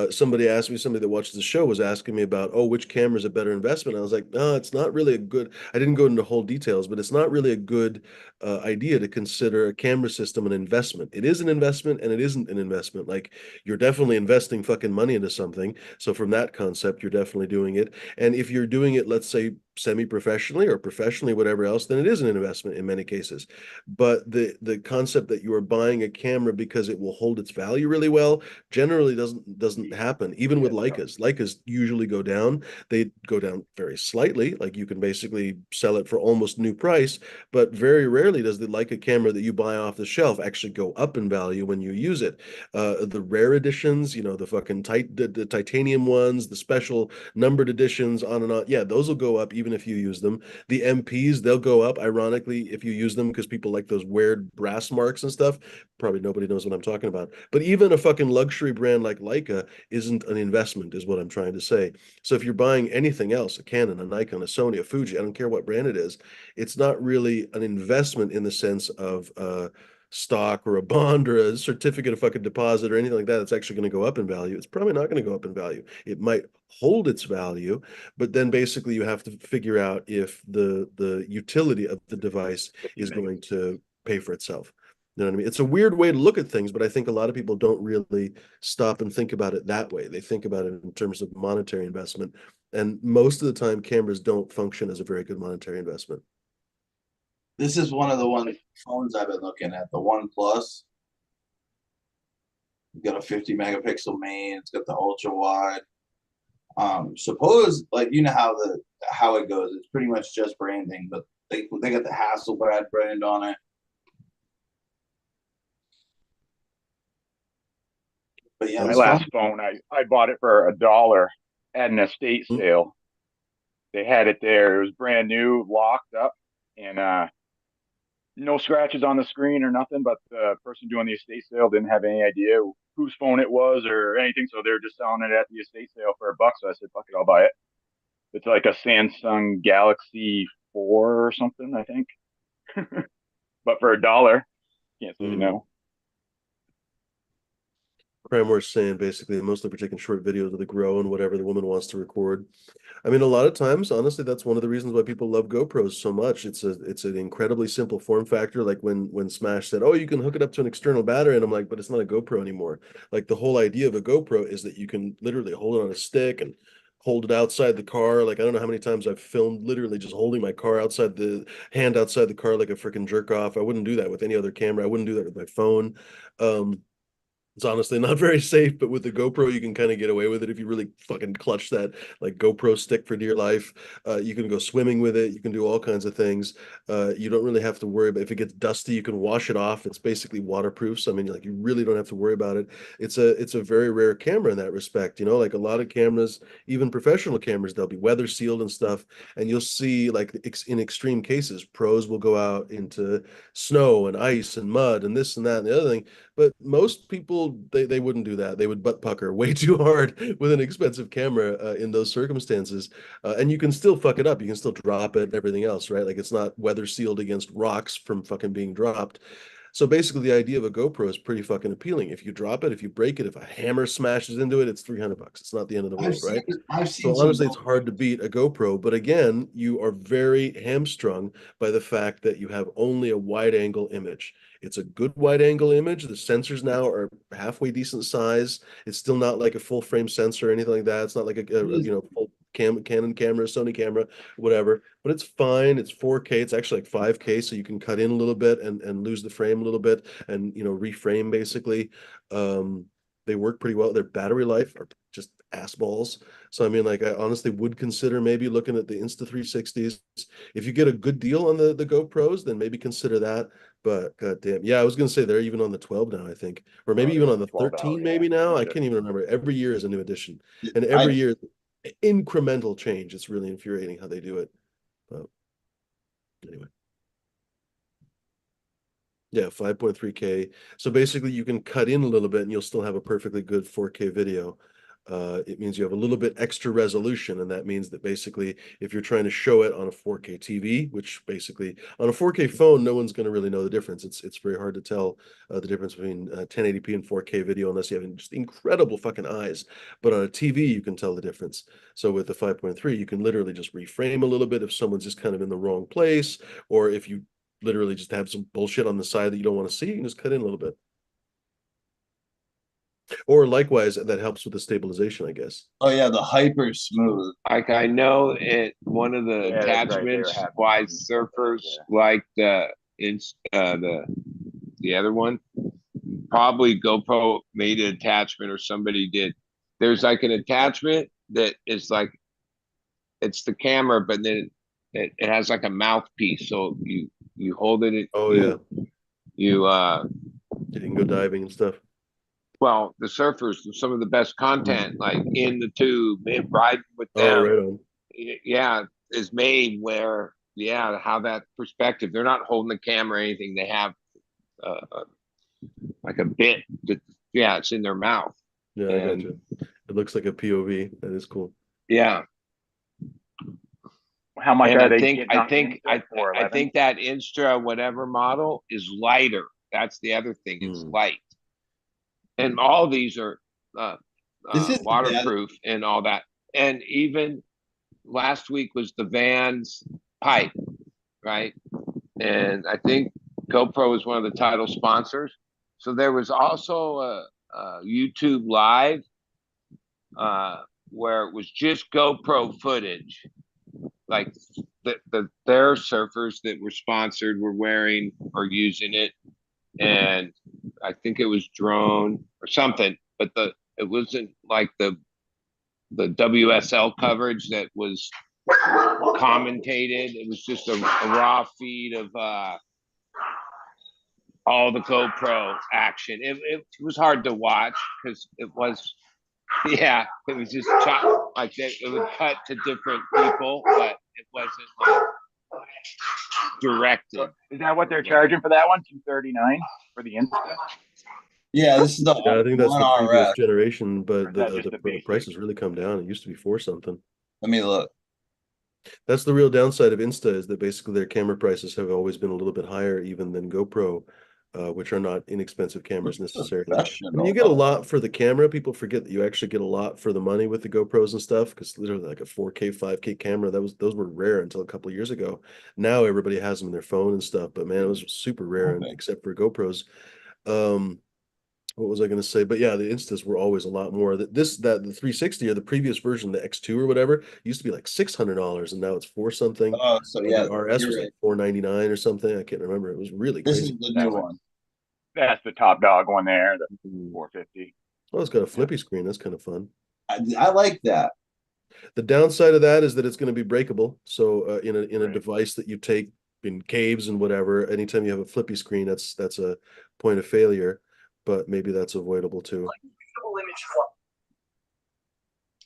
Somebody that watches the show was asking me about, oh, which camera is a better investment? I was like, no, it's not really a good. I didn't go into whole details, but it's not really a good idea to consider a camera system an investment. It is an investment and it isn't an investment. Like you're definitely investing fucking money into something. So from that concept, you're definitely doing it. And if you're doing it, let's say semi-professionally or professionally, whatever else, then it is an investment in many cases. But the concept that you are buying a camera because it will hold its value really well generally doesn't happen. Even with Leicas usually go down. They go down very slightly. Like you can basically sell it for almost new price, but very rarely does the Leica camera that you buy off the shelf actually go up in value when you use it. The rare editions, the fucking the titanium ones, the special numbered editions, on and on. Yeah, those will go up even if you use them. The MPs, they'll go up, ironically, if you use them because people like those weird brass marks and stuff. Probably nobody knows what I'm talking about. But even a fucking luxury brand like Leica isn't an investment, is what I'm trying to say. So if you're buying anything else, a Canon, a Nikon, a Sony, a Fuji, I don't care what brand it is, it's not really an investment in the sense of stock or a bond or a certificate of fucking deposit or anything like that. It's actually going to go up in value. It's probably not going to go up in value. It might hold its value, but then basically you have to figure out if the utility of the device is going to pay for itself. You know what I mean? It's a weird way to look at things, but I think a lot of people don't really stop and think about it that way. They think about it in terms of monetary investment. And most of the time, cameras don't function as a very good monetary investment. This is one of the phones I've been looking at, the One Plus. It's got a 50 megapixel main. It's got the ultra wide. Suppose like how it goes. It's pretty much just branding, but they got the Hasselblad brand on it. But yeah, My it's last fun. phone, I bought it for $1 at an estate Mm. sale. They had it there. It was brand new, locked up, and no scratches on the screen or nothing. But the person doing the estate sale didn't have any idea whose phone it was or anything, so they're just selling it at the estate sale for $1. So I said, "Fuck it, I'll buy it." It's like a Samsung Galaxy 4 or something, I think. But for $1, can't say Mm. no. Cranmore's saying basically mostly we're taking short videos of the grow and whatever the woman wants to record. I mean, a lot of times, honestly, that's one of the reasons why people love GoPros so much. It's an incredibly simple form factor. Like when Smash said, "Oh, you can hook it up to an external battery," and I'm like, "But it's not a GoPro anymore." Like the whole idea of a GoPro is that you can literally hold it on a stick and hold it outside the car. Like I don't know how many times I've filmed literally just holding my car outside the hand outside the car like a freaking jerk off. I wouldn't do that with any other camera. I wouldn't do that with my phone. It's honestly not very safe, but with the GoPro, you can kind of get away with it if you really fucking clutch that like GoPro stick for dear life. You can go swimming with it. You can do all kinds of things. You don't really have to worry about if it gets dusty, you can wash it off. It's basically waterproof. So I mean, like you really don't have to worry about it. It's a very rare camera in that respect. You know, like a lot of cameras, even professional cameras, they'll be weather sealed and stuff. And you'll see like in extreme cases, pros will go out into snow and ice and mud and this and that and the other thing, but most people they wouldn't do that. They would butt pucker way too hard with an expensive camera in those circumstances, and you can still fuck it up. You can still drop it and everything else, right? Like it's not weather sealed against rocks from fucking being dropped. So basically, the idea of a GoPro is pretty fucking appealing. If you drop it, if you break it, if a hammer smashes into it, it's $300. It's not the end of the I've world, seen right? I've seen So some honestly, it's hard to GoPros. beat a GoPro. But again, you are very hamstrung by the fact that you have only a wide angle image. It's a good wide angle image. The sensors now are halfway decent size. It's still not like a full frame sensor or anything like that. It's not like a full Canon camera, Sony camera, whatever. But it's fine. It's 4K. It's actually like 5K, so you can cut in a little bit and lose the frame a little bit and reframe basically. They work pretty well. Their battery life are just ass balls. So I mean, like I honestly would consider maybe looking at the Insta360s. If you get a good deal on the GoPros, then maybe consider that. But god damn, yeah, I was gonna say they're even on the 12 now, I think, or maybe Oh, even they're on the 12 out, 13, yeah. maybe now. I Shit. can't even remember. Every year is a new edition, and every I year incremental change. It's really infuriating how they do it. But anyway. Yeah, 5.3K. So basically you can cut in a little bit and you'll still have a perfectly good 4K video. It means you have a little bit extra resolution, and that means that basically if you're trying to show it on a 4K TV, which basically on a 4K phone, no one's going to really know the difference. It's very hard to tell the difference between 1080p and 4K video unless you have just incredible fucking eyes. But on a TV, you can tell the difference. So with the 5.3, you can literally just reframe a little bit if someone's just kind of in the wrong place, or if you literally just have some bullshit on the side that you don't want to see, you can just cut in a little bit. Or likewise, that helps with the stabilization, I guess. oh yeah, the hyper smooth. Like I know it one of the Yeah, that's right. They were attachments having why some stuff like surfers that. like the other one. Probably GoPro made an attachment or somebody did. There's like an attachment that is like it's the camera, but then it has like a mouthpiece. So you hold it, Oh yeah, you you can go diving and stuff. well, the surfers, some of the best content, like in the tube, riding with Oh, them, right on. yeah, is made where, yeah, how that perspective, they're not holding the camera or anything. They have like a bit that, yeah, it's in their mouth. Yeah, I got And you. It looks like a POV. That is cool. yeah. How much And are I they think, getting I on think, Insta for I 11? think that Instra, whatever model is lighter. That's the other thing. It's Mm. light. And all these are uh, This is bad. waterproof and all that. And even last week was the Vans pipe, right? And I think GoPro was one of the title sponsors. So there was also a YouTube live where it was just GoPro footage, like their surfers that were sponsored were wearing or using it, and I think it was drone or something, but it wasn't like the WSL coverage that was commentated. It was just a raw feed of all the GoPro action. It was hard to watch because it was, yeah, it was just like it would cut to different people, but it wasn't like directed. Is that what they're charging for that one? $239 for the Insta? Yeah, this is the Yeah, I think that's one the previous RX. generation, Or but is that just the the basic? price has really come down. It used to be four something. Let me look. That's the real downside of Insta is that basically their camera prices have always been a little bit higher even than GoPro, which are not inexpensive cameras necessarily. I mean, you get a lot for the camera. People forget that you actually get a lot for the money with the GoPros and stuff because literally like a 4K, 5K camera, those were rare until a couple of years ago. Now everybody has them in their phone and stuff, but man, it was super rare, Okay. except for GoPros. Um, what was I going to say? But yeah, the Instas were always a lot more. That the 360 or the previous version, the X2 or whatever, used to be like $600, and now it's four something. Oh, so yeah, The RS you're was right. like 499 or something. I can't remember. It was really This crazy. is the That new one. one. That's the top dog one there, the Mm. 450. Oh, it's got a flippy screen. That's kind of fun. I like that. The downside of that is that it's going to be breakable. So in a Right. device that you take in caves and whatever, anytime you have a flippy screen, that's a point of failure. But maybe that's avoidable too.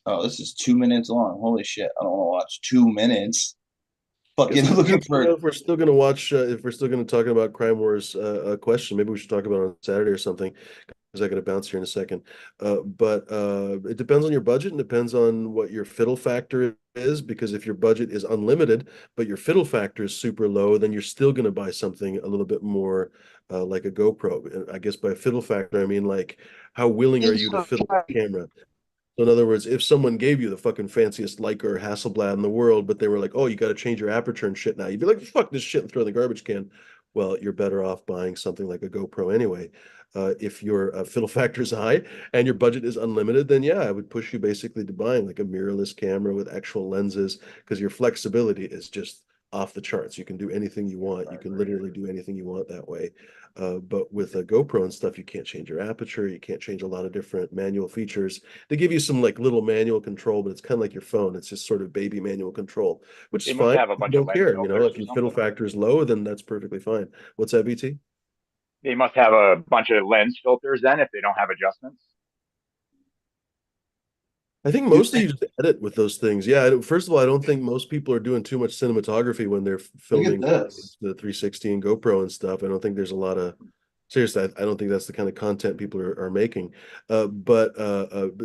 Oh, this is 2 minutes long. Holy shit! I don't want to watch 2 minutes. Guess Fucking looking for. if we're still going to watch, if we're still going to talk about Crime Wars, question, maybe we should talk about it on Saturday or something. Because I got to bounce here in a second. But it depends on your budget and depends on what your fiddle factor is. Because if your budget is unlimited, but your fiddle factor is super low, then you're still going to buy something a little bit more like a GoPro. And I guess by fiddle factor, I mean like how willing are you to fiddle with the camera? So in other words, if someone gave you the fucking fanciest Leica or Hasselblad in the world, but they were like, "Oh, you got to change your aperture and shit now," you'd be like, "Fuck this shit" and throw in the garbage can. Well, you're better off buying something like a GoPro anyway. If your fiddle factor is high and your budget is unlimited, then yeah, I would push you basically to buying like a mirrorless camera with actual lenses because your flexibility is just off the charts. You can do anything you want. You can literally do anything you want that way. But with a GoPro and stuff, you can't change your aperture. You can't change a lot of different manual features. They give you some like little manual control, but it's kind of like your phone. It's just sort of baby manual control, which is They must fine. have a You bunch of don't lens care. filters If or your fiddle something. factor is low, then that's perfectly fine. What's that, BT? They must have a bunch of lens filters then if they don't have adjustments. I think mostly you just edit with those things. Yeah, first of all, I don't think most people are doing too much cinematography when they're Look at filming this. the 360 and GoPro and stuff. I don't think there's a lot of seriously, I don't think that's the kind of content people are making. But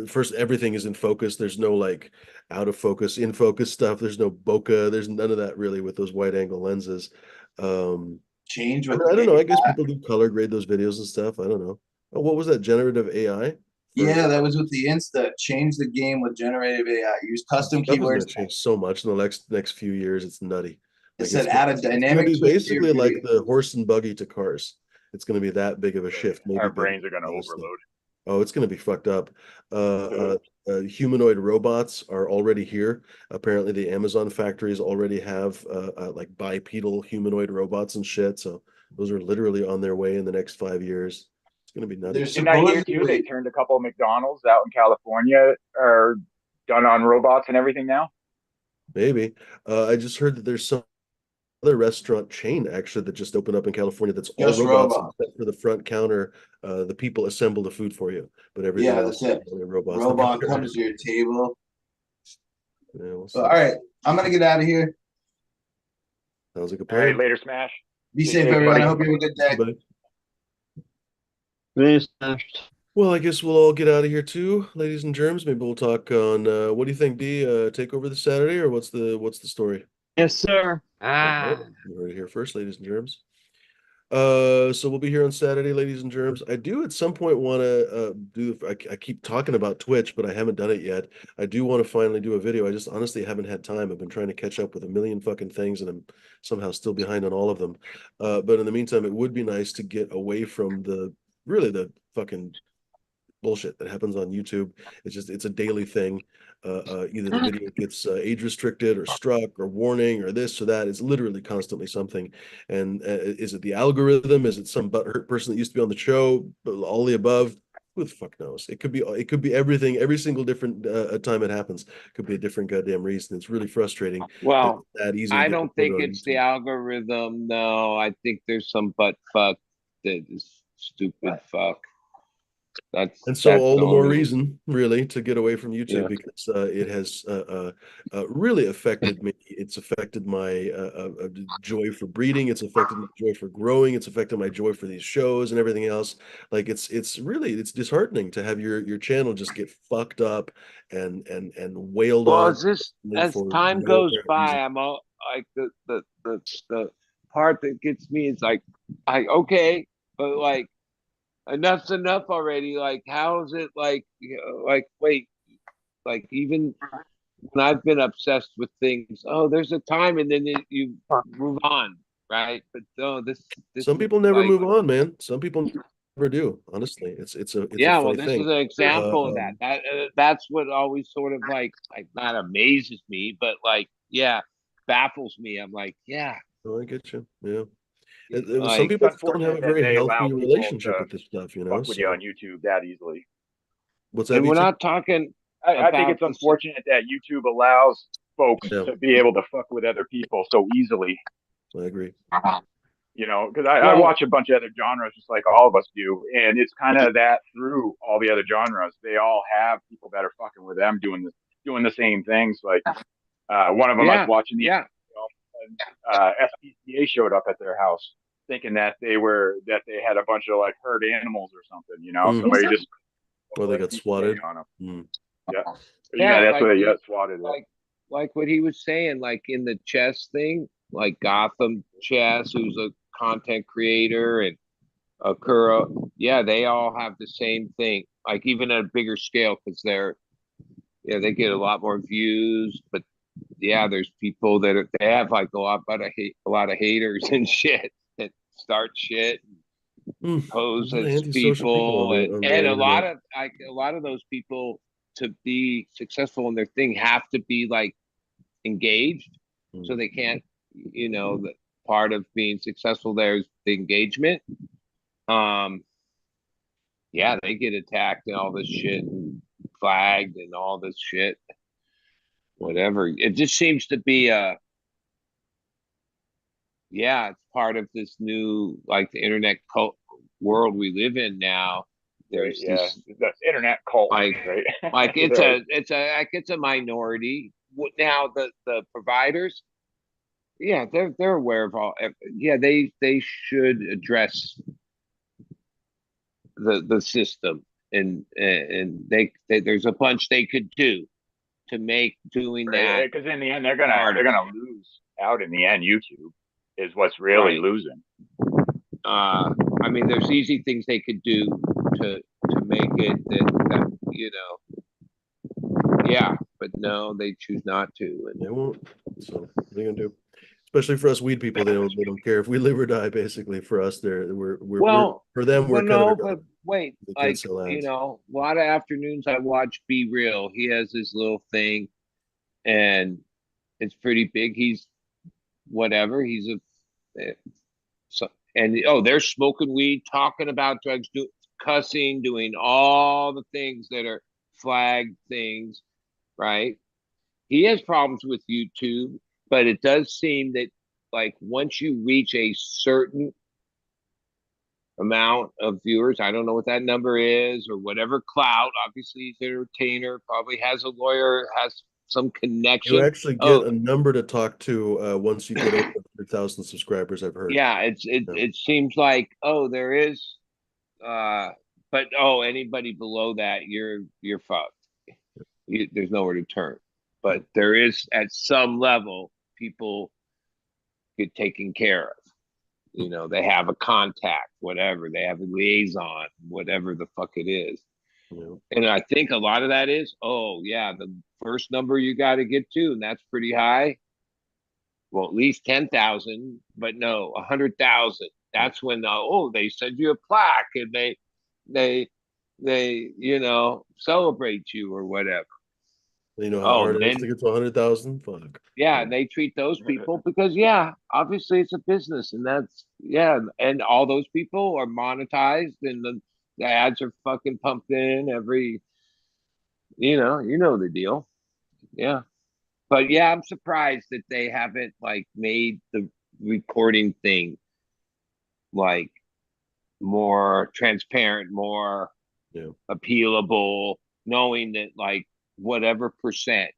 first, everything is in focus. There's no like out of focus, in focus stuff. There's no bokeh. There's none of that really with those wide angle lenses. Um, Change I, with mean, I don't know. the I guess AI. people do color grade those videos and stuff. I don't know. Oh, what was that? Generative AI? Yeah, that was with the Insta. Change the game with generative AI. Use custom Stuff is going keywords. to change so much in the next few years. It's nutty. It Like said add a it's going to dynamic be twist to your basically like video. the horse and buggy to cars. It's going to be that big of a shift, maybe Our bigger brains are going to than other stuff. overload. Oh, it's going to be fucked up. Humanoid robots are already here. Apparently, the Amazon factories already have like bipedal humanoid robots and shit. So those are literally on their way in the next 5 years. It's going to be nutty. There's Didn't I hear too? They supposedly turned a couple of McDonald's out in California are done on robots and everything now. Maybe. I just heard that there's some other restaurant chain actually that just opened up in California that's all just robots robots. except for the front counter. The people assemble the food for you, but everything Yeah, else that's it. is robots. Robot comes to your table. Yeah, we'll All right, I'm gonna get out of here. sounds like a All right, plan. later, Smash. Be Stay safe, safe, everyone. buddy. I hope you have a good day. Bye. Please. Well, I guess we'll all get out of here too, ladies and germs. Maybe we'll talk on what do you think, D? Take over this Saturday, or what's the story? Yes, sir. All right, you heard it here first, ladies and germs. So we'll be here on Saturday, ladies and germs. I do at some point want to do. I keep talking about Twitch, but I haven't done it yet. I do want to finally do a video. I just honestly haven't had time. I've been trying to catch up with a million fucking things, and I'm somehow still behind on all of them. But in the meantime, it would be nice to get away from the fucking bullshit that happens on YouTube. It's a daily thing. Either the video gets age restricted or struck or warning or this or that. It's literally constantly something. And is it the algorithm? Is it some butthurt person that used to be on the show? All the above. Who the fuck knows? It could be everything. Every single different time it happens could be a different goddamn reason. It's really frustrating. That Well, it's that easy to I get don't think reported on it's the YouTube. algorithm. No, I think there's some butt fuck this stupid fuck. And so That's all the more only reason, really, to get away from YouTube yeah. because it has really affected me. It's affected my joy for breeding. It's affected my joy for growing. It's affected my joy for these shows and everything else. Like it's really it's disheartening to have your channel just get fucked up and wailed Well, on as this as for time no goes apparent reason. by, I'm all like the part that gets me is like okay, but like enough's enough already. Like how is it like like wait, like even when I've been obsessed with things, oh, there's a time and then you move on, right? But no, this Some is people never like move on, man. Some people never do. Honestly, it's a yeah, well, funny this is thing. an example of that. Um, That's what always sort of like not amazes me, but like yeah, baffles me. I'm like yeah, I get you. Yeah. Some like It's people just don't have unfortunate a that very they allow healthy people relationship to with this stuff, you know? fuck with you on So YouTube that easily. what's that, and we're VT? not talking I think about it's this. unfortunate that YouTube allows folks Yeah, to be able to fuck with other people so easily. I agree. You know, because I Well, watch a bunch of other genres just like all of us do, and it's kind of that through all the other genres. They all have people that are fucking with them doing the same things. Like one of them I was yeah, watching the yeah. and, SPCA showed up at their house thinking that they had a bunch of like herd animals or something. You know, Mm. somebody just Well, they got SPCA swatted. on them. Mm. Yeah, yeah, Yeah, that's what like they got swatted. like what he was saying, like in the chess thing, like Gotham Chess, who's a content creator, and Akura, yeah, they all have the same thing. Like even at a bigger scale, because yeah, they get a lot more views. But yeah, there's people they have like a lot of haters and shit that start shit, Mm. pose A lot of as antisocial people people, on the and internet. a lot of those people to be successful in their thing have to be like engaged, so Mm. they can't, the part of being successful there is the engagement. Um, yeah, they get attacked and all this shit and flagged and all this shit. Whatever. It just seems to be yeah, it's part of this new like the internet cult world we live in now. Right? There's Yeah, this that's internet cult, like right? like Right. it's a minority. Now the providers, yeah, they're aware of all. Yeah, they should address the system, and there's a bunch they could do to make doing Right. that Because in the end, they're harder. gonna lose out. In the end, YouTube is what's really Right. losing. I mean, there's easy things they could do to make it that yeah, but no, they choose not to. They won't. So what are you gonna do? Especially for us weed people, they don't care if we live or die. Basically, for us, we're Well, for them we're kind of no, but irrelevant. wait, They can't like sell ads. a lot of afternoons I watch Be Real. He has his little thing, and it's pretty big. He's whatever. He's a so, and oh, they're smoking weed, talking about drugs, cussing, doing all the things that are flagged things, right? He has problems with YouTube, but it does seem that like once you reach a certain amount of viewers, I don't know what that number is or whatever clout. Obviously, he's an entertainer, probably has a lawyer, has some You connection. actually get Oh, a number to talk to once you get over 100,000 subscribers. I've heard. yeah, Yeah. it seems like there is but oh, anybody below that, you're fucked. There's nowhere to turn. But there is at some level people get taken care of. They have a contact, whatever. They have a liaison, whatever the fuck it is. Yeah. And I think a lot of that is, oh yeah, the first number you got to get to, and that's pretty high. Well, at least 10,000, but no, 100,000. That's when they send you a plaque and they celebrate you or whatever. You know how Oh, hard and it is to then get to 100,000. Fuck. yeah, Yeah. and they treat those people because yeah, obviously it's a business, and that's yeah, and all those people are monetized, and the ads are fucking pumped in every, the deal. Yeah, but yeah, I'm surprised that they haven't like made the recording thing like more transparent, more Yeah. appealable, knowing that like whatever percent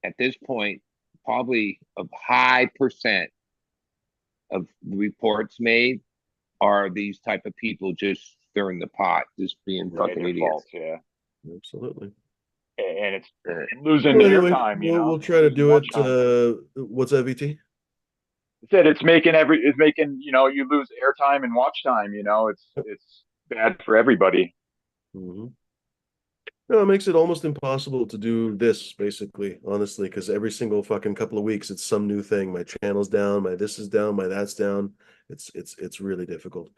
at this point, probably a high percent of the reports made are these type of people just stirring the pot, just being fucking their idiots. faults, yeah. Absolutely. And it's losing Well, anyway, airtime, you know. we'll try to Losing do watch it. time. What's that, VT? Said it's making you know, you lose airtime and watch time, you know. It's bad for everybody. Mm-hmm. No, it makes it almost impossible to do this, basically, honestly, because every single fucking couple of weeks it's some new thing. My channel's down, my this is down, my that's down. It's really difficult.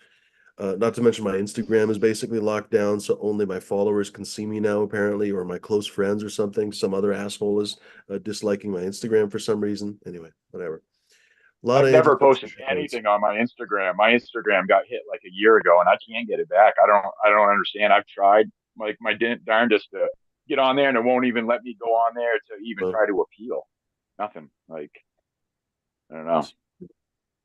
Not to mention my Instagram is basically locked down, so only my followers can see me now, apparently, or my close friends or something. Some other asshole is disliking my Instagram for some reason. Anyway, whatever. A lot I've of never posted anti-censorship codes. anything on my Instagram. My Instagram got hit like a year ago, and I can't get it back. I don't understand. I've tried like my darndest to get on there, and it won't even let me go on there to even try to appeal. Nothing. Like I don't know.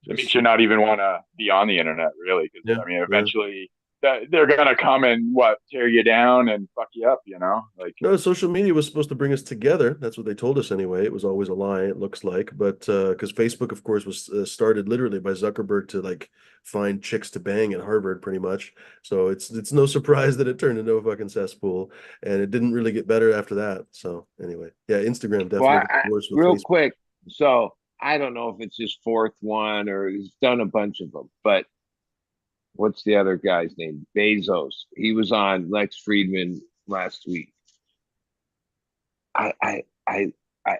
It makes you not even want to be on the internet, really, because Yeah, I mean, eventually they're gonna come and tear you down and fuck you up, you know? Like no, social media was supposed to bring us together. That's what they told us anyway. It was always a lie, it looks like. But because Facebook, of course, was started literally by Zuckerberg to like find chicks to bang at Harvard, pretty much. So it's no surprise that it turned into a fucking cesspool, and it didn't really get better after that. So anyway, yeah, Instagram Well, definitely got worse with real Facebook. quick, so I don't know if it's his fourth one or he's done a bunch of them, but what's the other guy's name? Bezos. He was on Lex Friedman last week. I, I, I, I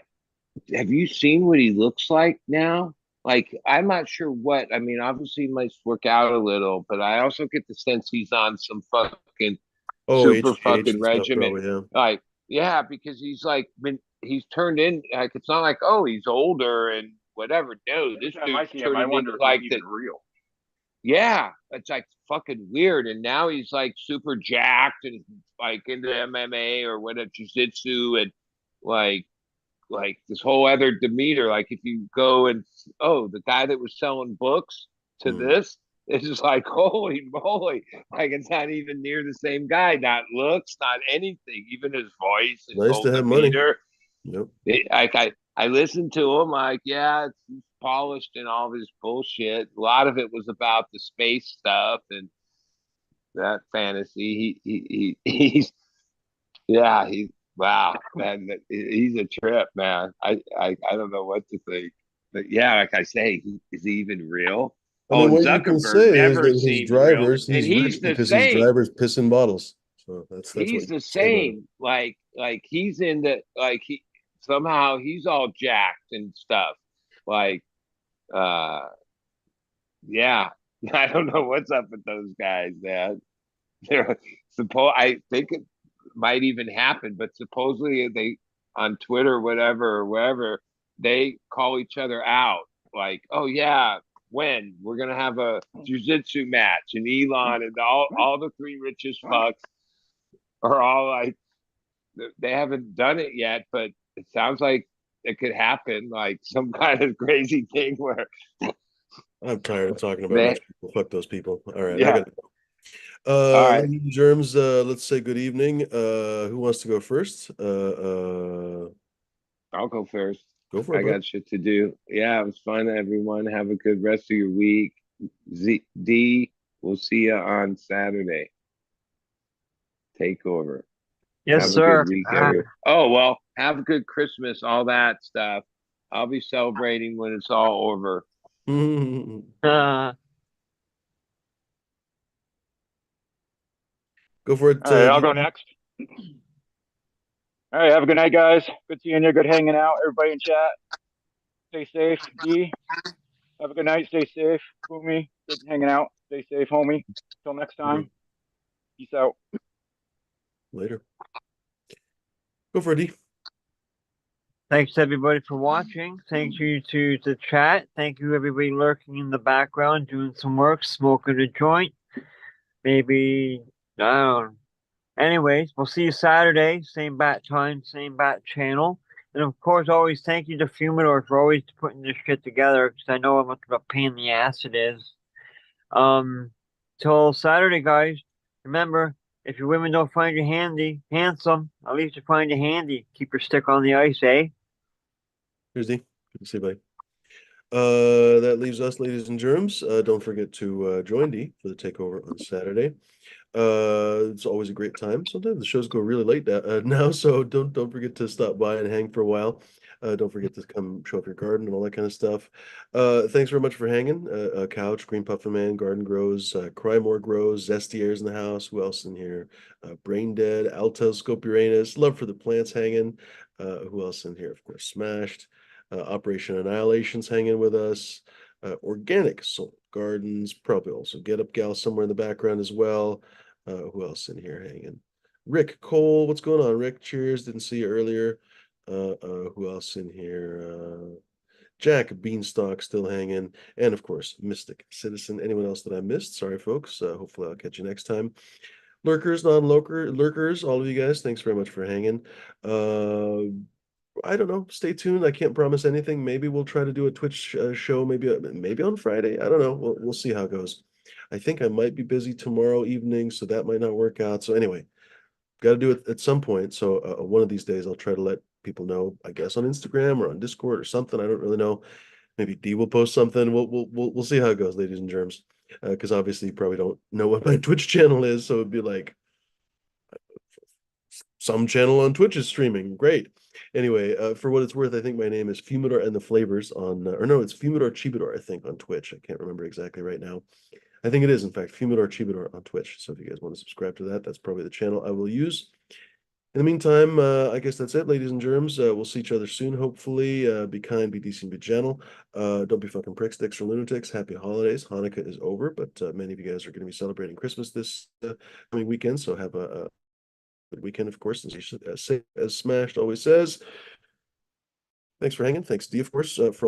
have you seen what he looks like now? Like, I'm not sure what. I mean, obviously, he might work out a little, but I also get the sense he's on some fucking Oh, super HGH fucking and stuff, regimen. probably, yeah. Like, yeah, because he's like he's turned in like it's not like oh he's older and whatever. No, every this time I dude's see him, I turning wonder into if like he's the even real. yeah, it's like fucking weird. And now he's like super jacked and like into MMA or whatever jiu-jitsu and like this whole other demeanor. Like if you go and oh, the guy that was selling books to this, it's just like holy moly, like it's not even near the same guy. Not looks, not anything. Even his voice, his Nice whole to have money. demeanor. Yep. Like I listened to him, like yeah, it's polished and all this bullshit. A lot of it was about the space stuff and that fantasy. He's yeah, he's wow, man. He's a trip, man. I don't know what to think, but yeah, like I say, is he even real? I Oh, mean, and what you can Zuckerberg say is never that his seemed real, drivers, and he's rich because his same. drivers piss in bottles. So that's what He's you the can say about it. same. Like he's in the like he somehow he's all jacked and stuff. Like uh yeah. I don't know what's up with those guys, man. They're I think it might even happen, but supposedly they on Twitter, whatever, or wherever, they call each other out. Like, oh yeah, when we're gonna have a jiu-jitsu match, and Elon and all the three richest fucks are all like they haven't done it yet, but it sounds like it could happen, like some kind of crazy thing where I'm tired of talking about they rich people. Fuck those people. All right, I yeah. gotta go. All right, Ladies and germs, let's say good evening. Who wants to go first? I'll go first. Go for it, I bud. got shit to do. Yeah, it was fun, everyone. Have a good rest of your week. D, we'll see you on Saturday. Take over. Yes, Have a sir. good week, everyone. Oh, well, have a good Christmas, all that stuff. I'll be celebrating when it's all over. Go for it. All right, I'll go next. All right, have a good night, guys. Good seeing you. Good hanging out. Everybody in chat. Stay safe. D, have a good night. Stay safe. Fumi, good hanging out. Stay safe, homie. Till next time. Peace out. Later. Go for it, D. Thanks everybody for watching. Thank you to the chat. Thank you everybody lurking in the background, doing some work, smoking a joint. Maybe I don't know. Anyways, we'll see you Saturday, same bat time, same bat channel. And of course, always thank you to Fumador for always putting this shit together because I know how much of a pain in the ass it is. till Saturday, guys. Remember, if your women don't find you handsome, at least you find you handy. Keep your stick on the ice, eh? Here's D. Good to see you, buddy. That leaves us, ladies and germs. Don't forget to join D for the takeover on Saturday. It's always a great time. Sometimes the shows go really late now, so don't forget to stop by and hang for a while. Don't forget to come show up your garden and all that kind of stuff. Thanks very much for hanging. Couch, Green Puffin Man, Garden Grows, Crymore Grows, Zesty Airs in the house. Who else in here? Brain Dead, Alto, Scope Uranus, Love for the Plants hanging. Who else in here? Of course, Smashed. Operation Annihilation's hanging with us. Organic Soul Gardens, probably also Get Up Gal somewhere in the background as well. Who else in here hanging? Rick Cole, what's going on, Rick? Cheers, didn't see you earlier. Who else in here? Jack Beanstalk still hanging, and of course, Mystic Citizen. Anyone else that I missed? Sorry, folks. Hopefully, I'll catch you next time. Lurkers, lurkers, all of you guys, thanks very much for hanging. I don't know. Stay tuned. I can't promise anything. Maybe we'll try to do a Twitch show. Maybe on Friday. I don't know. We'll see how it goes. I think I might be busy tomorrow evening, so that might not work out. So anyway, got to do it at some point. So one of these days, I'll try to let people know. I guess on Instagram or on Discord or something. I don't really know. Maybe D will post something. We'll see how it goes, ladies and germs. Because obviously you probably don't know what my Twitch channel is, so it'd be like some channel on Twitch is streaming. Great. Anyway, for what it's worth, I think my name is Fumidor and the Flavors on, or no, it's Fumidor Chibidor, I think, on Twitch. I can't remember exactly right now. I think it is, in fact, Fumidor Chibidor on Twitch. So if you guys want to subscribe to that, that's probably the channel I will use. In the meantime, I guess that's it, ladies and germs. We'll see each other soon, hopefully. Be kind, be decent, be gentle. Don't be fucking pricks, dicks, or lunatics. Happy holidays. Hanukkah is over, but many of you guys are going to be celebrating Christmas this coming weekend, so have a good weekend, of course, as Smashed always says. Thanks for hanging. Thanks, D, of course, for